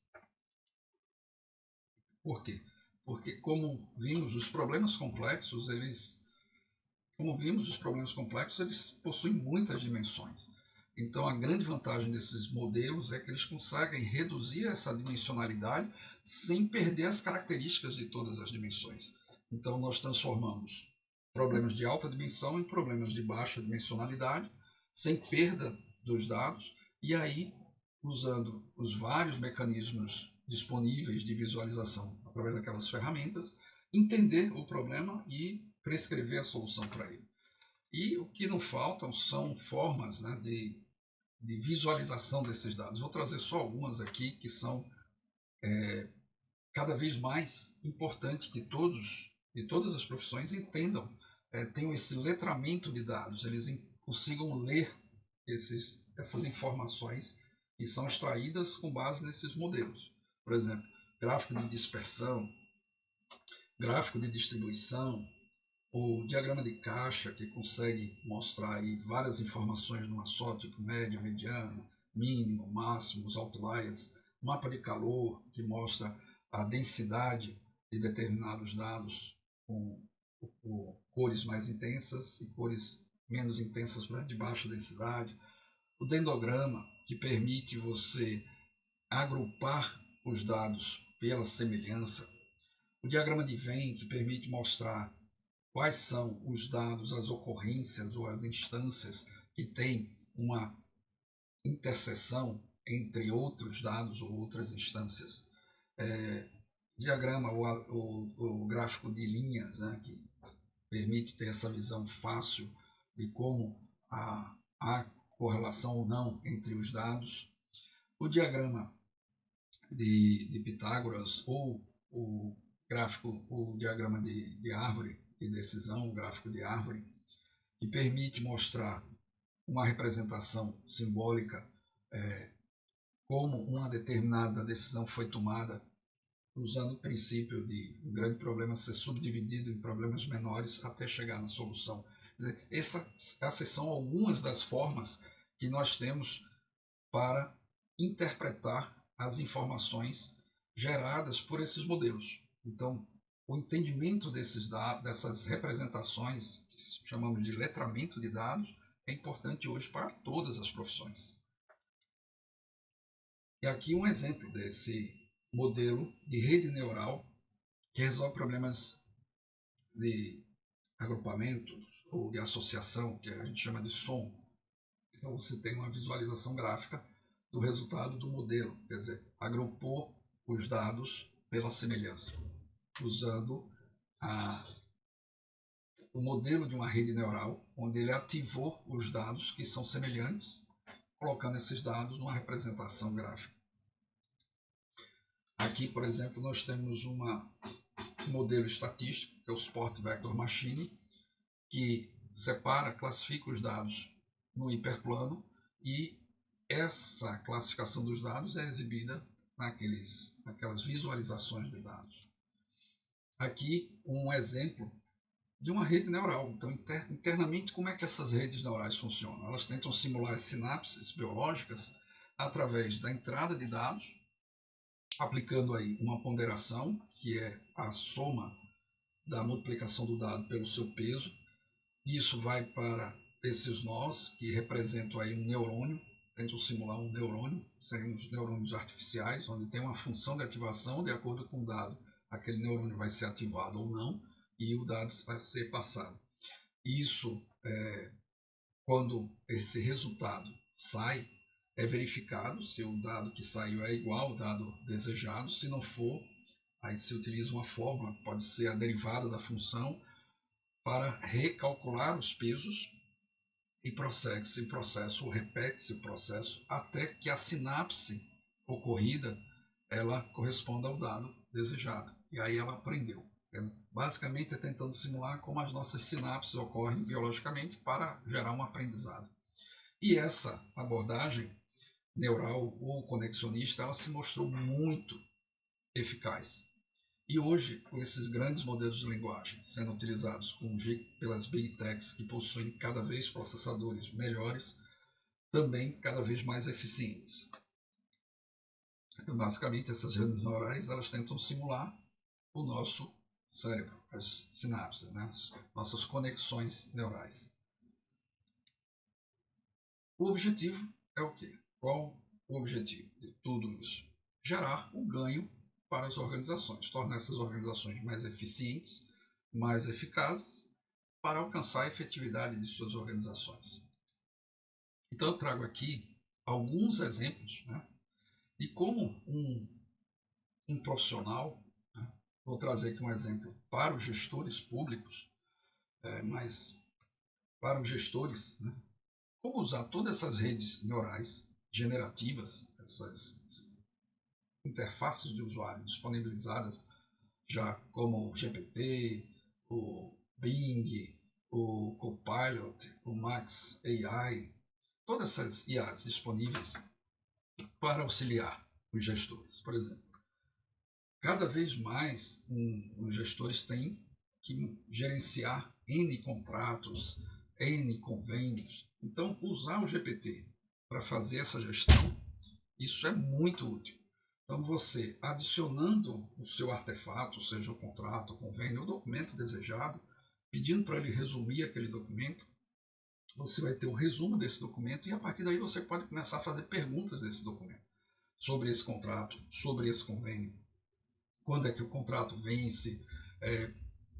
[SPEAKER 1] Por quê? Porque, como vimos, os problemas complexos, eles possuem muitas dimensões. Então, a grande vantagem desses modelos é que eles conseguem reduzir essa dimensionalidade sem perder as características de todas as dimensões. Então, nós transformamos problemas de alta dimensão em problemas de baixa dimensionalidade, sem perda dos dados, e aí, usando os vários mecanismos disponíveis de visualização através daquelas ferramentas, entender o problema e prescrever a solução para ele. E o que não faltam são formas, né, de visualização desses dados. Vou trazer só algumas aqui que são cada vez mais importantes que todas as profissões entendam, tenham esse letramento de dados, eles consigam ler essas informações que são extraídas com base nesses modelos. Por exemplo, gráfico de dispersão, gráfico de distribuição, o diagrama de caixa, que consegue mostrar aí várias informações numa só, tipo média, mediana, mínimo, máximo, os outliers, mapa de calor, que mostra a densidade de determinados dados com cores mais intensas e cores menos intensas para de baixa densidade, o dendrograma, que permite você agrupar os dados pela semelhança, o diagrama de Venn, que permite mostrar quais são os dados, as ocorrências ou as instâncias que têm uma interseção entre outros dados ou outras instâncias. Diagrama, o gráfico de linhas, né, que permite ter essa visão fácil de como há correlação ou não entre os dados. O diagrama de Pitágoras ou o diagrama de árvore de decisão, o gráfico de árvore, que permite mostrar uma representação simbólica, como uma determinada decisão foi tomada, usando o princípio de um grande problema ser subdividido em problemas menores até chegar na solução. Quer dizer, essas são algumas das formas que nós temos para interpretar as informações geradas por esses modelos. Então, o entendimento dessas representações, que chamamos de letramento de dados, é importante hoje para todas as profissões. E aqui um exemplo desse modelo de rede neural que resolve problemas de agrupamento ou de associação, que a gente chama de som. Então você tem uma visualização gráfica do resultado do modelo, quer dizer, agrupou os dados pela semelhança, usando o modelo de uma rede neural, onde ele ativou os dados que são semelhantes, colocando esses dados numa representação gráfica. Aqui, por exemplo, nós temos um modelo estatístico, que é o Support Vector Machine, que separa, classifica os dados no hiperplano e essa classificação dos dados é exibida naquelas visualizações de dados. Aqui um exemplo de uma rede neural. Então, internamente, como é que essas redes neurais funcionam? Elas tentam simular as sinapses biológicas através da entrada de dados, aplicando aí uma ponderação, que é a soma da multiplicação do dado pelo seu peso. Isso vai para esses nós, que representam aí um neurônio, tentam simular um neurônio, seriam os neurônios artificiais, onde tem uma função de ativação, de acordo com o dado, aquele neurônio vai ser ativado ou não, e o dado vai ser passado. Isso, quando esse resultado sai, é verificado se o dado que saiu é igual ao dado desejado. Se não for, aí se utiliza uma fórmula, pode ser a derivada da função, para recalcular os pesos e prossegue-se o processo, ou repete-se o processo, até que a sinapse ocorrida ela corresponda ao dado desejado. E aí ela aprendeu. Basicamente é tentando simular como as nossas sinapses ocorrem biologicamente para gerar um aprendizado. E essa abordagem neural ou conexionista, ela se mostrou muito eficaz. E hoje, com esses grandes modelos de linguagem sendo utilizados pelas Big Techs, que possuem cada vez processadores melhores, também cada vez mais eficientes. Então, basicamente, essas redes neurais elas tentam simular o nosso cérebro, as sinapses, né? As nossas conexões neurais. O objetivo é o quê? Qual o objetivo de tudo isso? Gerar um ganho para as organizações, tornar essas organizações mais eficientes, mais eficazes, para alcançar a efetividade de suas organizações. Então eu trago aqui alguns exemplos, né, de como um profissional, né, vou trazer aqui um exemplo para os gestores públicos, mas para os gestores, né, como usar todas essas redes neurais generativas, essas interfaces de usuário disponibilizadas já como o GPT, o Bing, o Copilot, o Max AI, todas essas IAs disponíveis para auxiliar os gestores. Por exemplo, cada vez mais os gestores têm que gerenciar N contratos, N convênios. Então, usar o GPT para fazer essa gestão, isso é muito útil. Então, você adicionando o seu artefato, seja o contrato, o convênio, o documento desejado, pedindo para ele resumir aquele documento, você vai ter o resumo desse documento e a partir daí você pode começar a fazer perguntas desse documento, sobre esse contrato, sobre esse convênio, quando é que o contrato vence,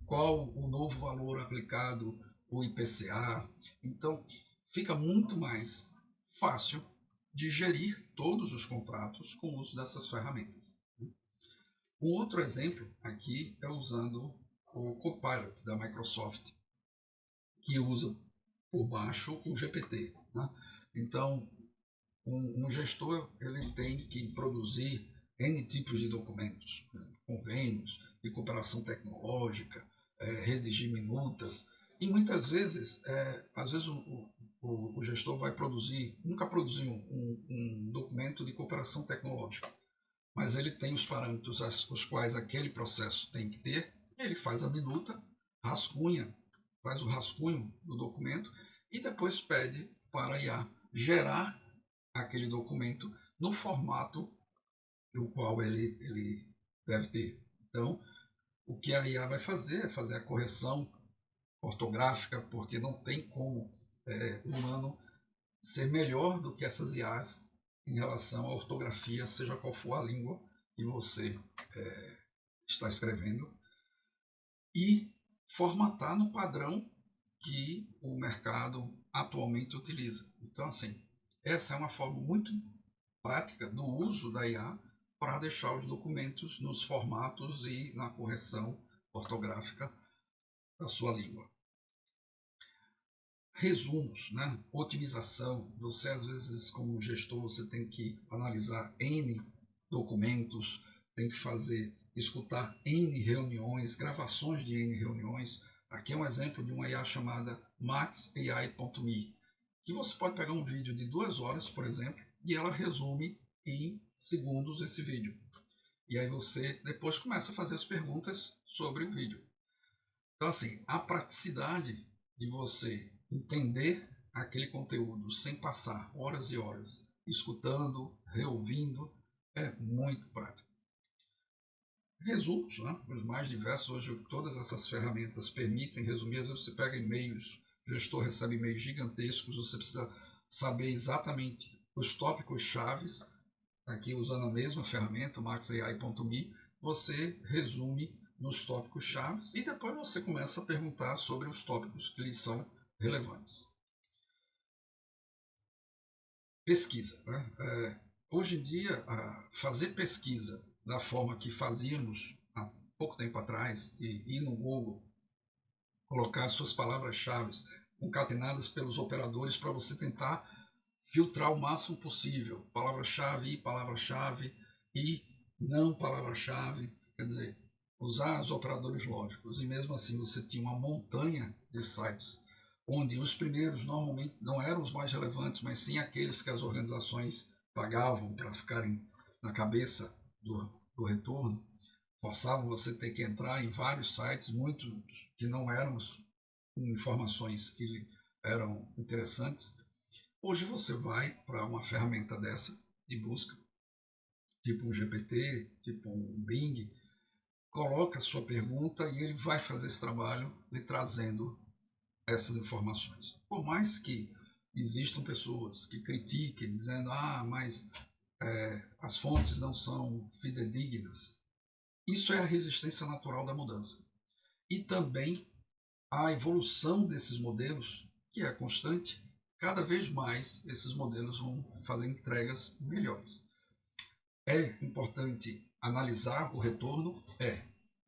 [SPEAKER 1] qual o novo valor aplicado, o IPCA. Então, fica muito mais fácil de gerir todos os contratos com o uso dessas ferramentas. Um outro exemplo aqui é usando o Copilot da Microsoft, que usa por baixo o GPT. Né? Então, um gestor ele tem que produzir N tipos de documentos, convênios de cooperação tecnológica, redigir minutas, e muitas vezes, às vezes o gestor vai nunca produziu um documento de cooperação tecnológica, mas ele tem os parâmetros os quais aquele processo tem que ter, ele faz a minuta, rascunha, faz o rascunho do documento e depois pede para a IA gerar aquele documento no formato o qual ele deve ter. Então, o que a IA vai fazer é fazer a correção ortográfica, porque não tem como o humano ser melhor do que essas IAs em relação à ortografia, seja qual for a língua que você está escrevendo, e formatar no padrão que o mercado atualmente utiliza. Então, assim, essa é uma forma muito prática do uso da IA para deixar os documentos nos formatos e na correção ortográfica da sua língua. Resumos, né? Otimização. Você, às vezes, como gestor, você tem que analisar N documentos, tem que escutar N reuniões, gravações de N reuniões. Aqui é um exemplo de uma IA chamada maxai.me, que você pode pegar um vídeo de 2 horas, por exemplo, e ela resume em segundos esse vídeo. E aí você depois começa a fazer as perguntas sobre o vídeo. Então, assim, a praticidade de você entender aquele conteúdo sem passar horas e horas escutando, reouvindo, é muito prático. Resumos, né? Os mais diversos, hoje todas essas ferramentas permitem resumir. Às vezes você pega e-mails, o gestor recebe e-mails gigantescos, você precisa saber exatamente os tópicos chaves. Aqui usando a mesma ferramenta, maxai.me, você resume nos tópicos chaves e depois você começa a perguntar sobre os tópicos que lhes são relevantes. Pesquisa, né? Hoje em dia, fazer pesquisa da forma que fazíamos há pouco tempo atrás, de ir no Google, colocar suas palavras-chave concatenadas pelos operadores para você tentar filtrar o máximo possível, palavra-chave e não palavra-chave, quer dizer, usar os operadores lógicos. E mesmo assim você tinha uma montanha de sites, onde os primeiros normalmente não eram os mais relevantes, mas sim aqueles que as organizações pagavam para ficarem na cabeça do retorno, forçavam você a ter que entrar em vários sites, muitos que não eram com informações que eram interessantes. Hoje você vai para uma ferramenta dessa de busca, tipo um GPT, tipo um Bing, coloca a sua pergunta e ele vai fazer esse trabalho lhe trazendo essas informações. Por mais que existam pessoas que critiquem, dizendo, mas as fontes não são fidedignas, isso é a resistência natural da mudança. E também a evolução desses modelos, que é constante, cada vez mais esses modelos vão fazer entregas melhores. É importante analisar o retorno?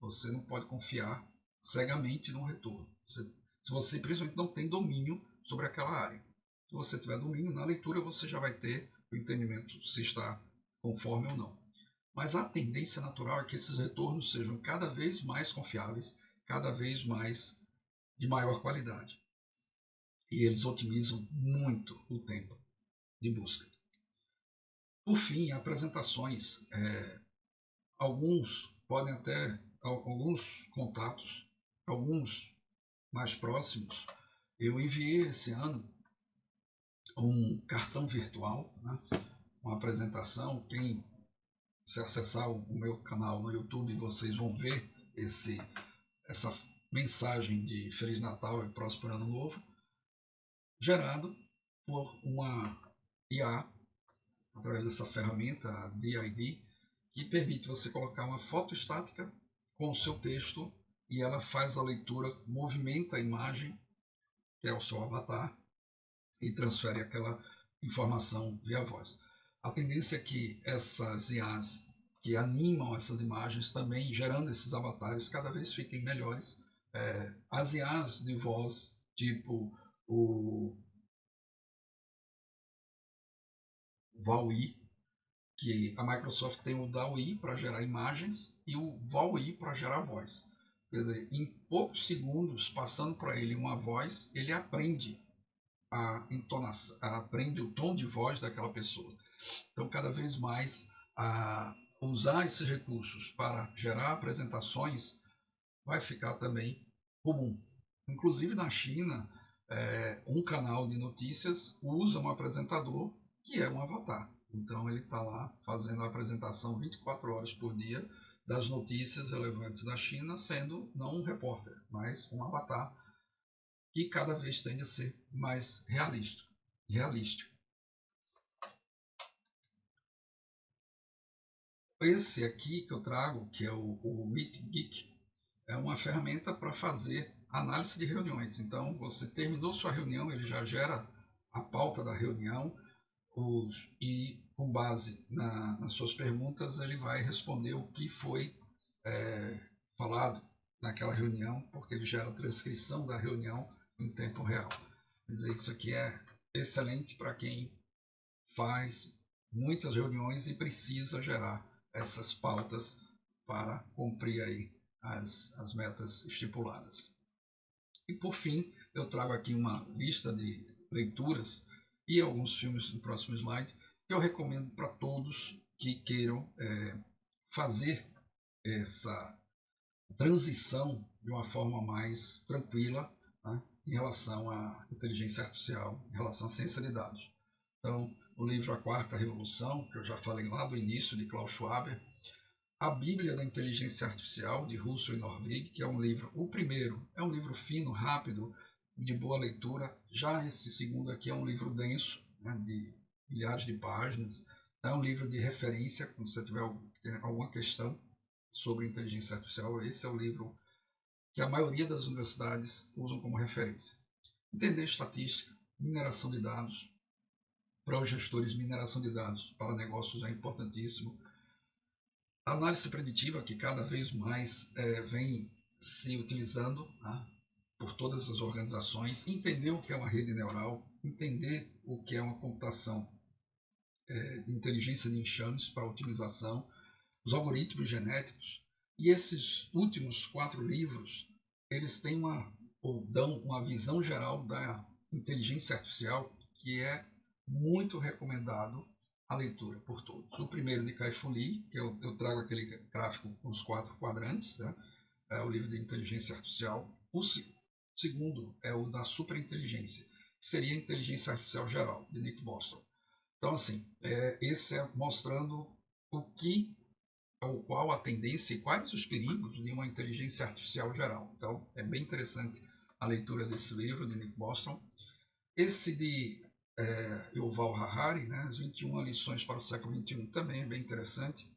[SPEAKER 1] Você não pode confiar cegamente no retorno. Se você principalmente não tem domínio sobre aquela área. Se você tiver domínio na leitura, você já vai ter o entendimento se está conforme ou não. Mas a tendência natural é que esses retornos sejam cada vez mais confiáveis, cada vez mais de maior qualidade. E eles otimizam muito o tempo de busca. Por fim, apresentações. Alguns podem até, alguns contatos, alguns mais próximos, eu enviei esse ano um cartão virtual, né? Uma apresentação. Quem se acessar o meu canal no YouTube, vocês vão ver essa mensagem de Feliz Natal e Próspero Ano Novo, gerado por uma IA, através dessa ferramenta, a DID, que permite você colocar uma foto estática com o seu texto e ela faz a leitura, movimenta a imagem, que é o seu avatar, e transfere aquela informação via voz. A tendência é que essas IAs que animam essas imagens também, gerando esses avatares, cada vez fiquem melhores. As IAs de voz, tipo o DALL-E, que a Microsoft tem o DALL-E para gerar imagens e o VALL-E para gerar voz. Quer dizer, em poucos segundos, passando para ele uma voz, ele aprende a entonação, aprende o tom de voz daquela pessoa. Então, cada vez mais, usar esses recursos para gerar apresentações vai ficar também comum. Inclusive na China, um canal de notícias usa um apresentador que é um avatar. Então ele está lá fazendo a apresentação 24 horas por dia das notícias relevantes da China, sendo não um repórter, mas um avatar que cada vez tende a ser mais realístico. esse aqui que eu trago, que é o Meet Geek, é uma ferramenta para fazer análise de reuniões. Então, você terminou sua reunião, ele já gera a pauta da reunião e, com base nas suas perguntas, ele vai responder o que foi falado naquela reunião, porque ele gera a transcrição da reunião em tempo real. Quer dizer, isso aqui é excelente para quem faz muitas reuniões e precisa gerar essas pautas para cumprir aí as metas estipuladas. E por fim, eu trago aqui uma lista de leituras e alguns filmes no próximo slide que eu recomendo para todos que queiram fazer essa transição de uma forma mais tranquila, né, em relação à inteligência artificial, em relação à ciência de dados. Então, o livro A Quarta Revolução, que eu já falei lá do início, de Klaus Schwab, A Bíblia da Inteligência Artificial, de Russell e Norvig, que é um livro, o primeiro é um livro fino, rápido, de boa leitura. Já esse segundo aqui é um livro denso, né, de milhares de páginas. É um livro de referência, quando você tiver alguma questão sobre inteligência artificial, esse é o livro que a maioria das universidades usam como referência. Entender estatística, mineração de dados, para os gestores, mineração de dados para negócios é importantíssimo. A análise preditiva, que cada vez mais vem se utilizando, né, por todas as organizações, entender o que é uma rede neural, entender o que é uma computação de inteligência de enxames para otimização, os algoritmos genéticos. E esses últimos 4 livros, eles têm ou dão uma visão geral da inteligência artificial que é muito recomendado a leitura por todos. O primeiro de Kai-Fu Lee, que eu trago aquele gráfico com os 4 quadrantes, né? É o livro de inteligência artificial. O segundo é o da superinteligência, que seria a inteligência artificial geral, de Nick Bostrom. Então, assim, esse é mostrando o que qual a tendência e quais os perigos de uma inteligência artificial geral. Então, é bem interessante a leitura desse livro de Nick Bostrom. Esse de Yuval Harari, né, as 21 lições para o século XXI, também é bem interessante.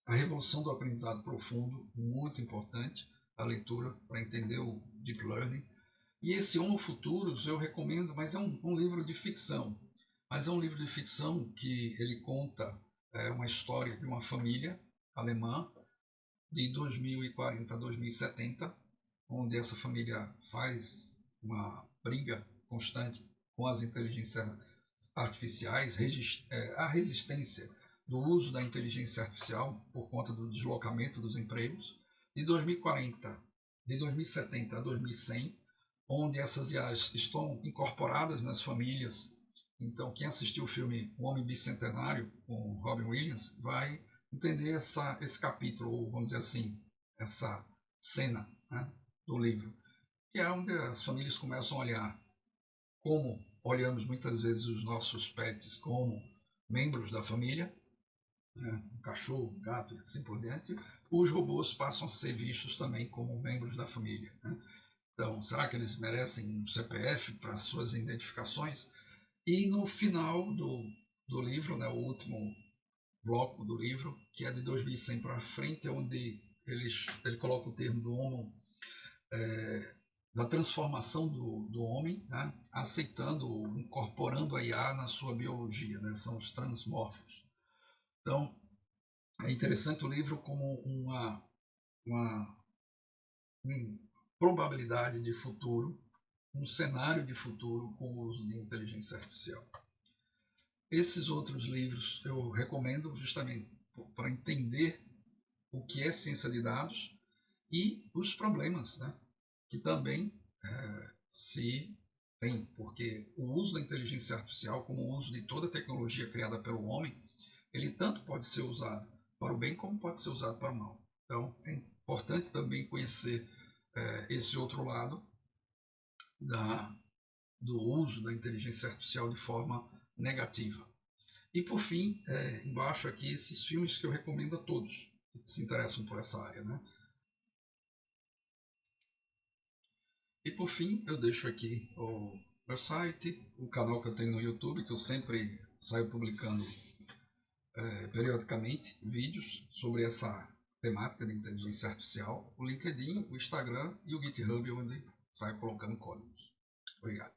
[SPEAKER 1] A Revolução do Aprendizado Profundo, muito importante, a leitura para entender o Deep Learning. E esse Homo Futurus eu recomendo, mas é um livro de ficção. Mas é um livro de ficção que ele conta uma história de uma família alemã de 2040 a 2070, onde essa família faz uma briga constante com as inteligências artificiais, a resistência do uso da inteligência artificial por conta do deslocamento dos empregos, de 2040, de 2070 a 2100, onde essas IAs estão incorporadas nas famílias. Então, quem assistiu o filme O Homem Bicentenário, com Robin Williams, vai entender esse capítulo, ou vamos dizer assim, essa cena, né, do livro, que é onde as famílias começam a olhar como olhamos muitas vezes os nossos pets como membros da família, né, um cachorro, um gato e assim por diante, os robôs passam a ser vistos também como membros da família, né? Então, será que eles merecem um CPF para suas identificações? E no final do livro, né, o último bloco do livro, que é de 2100 para frente, onde ele coloca o termo do homo, da transformação do homem, né, aceitando, incorporando a IA na sua biologia, né, são os transmorfos. Então, é interessante o livro como uma probabilidade de futuro, um cenário de futuro com o uso de inteligência artificial. Esses outros livros eu recomendo justamente para entender o que é ciência de dados e os problemas, né, que também se tem, porque o uso da inteligência artificial, como o uso de toda a tecnologia criada pelo homem, ele tanto pode ser usado para o bem como pode ser usado para o mal. Então, é importante também conhecer esse outro lado do uso da inteligência artificial de forma negativa. E por fim, embaixo aqui, esses filmes que eu recomendo a todos que se interessam por essa área, né? E por fim, eu deixo aqui o meu site, o canal que eu tenho no YouTube, que eu sempre saio publicando periodicamente vídeos sobre essa temática de inteligência artificial, o LinkedIn, o Instagram e o GitHub, onde saio colocando códigos. Obrigado.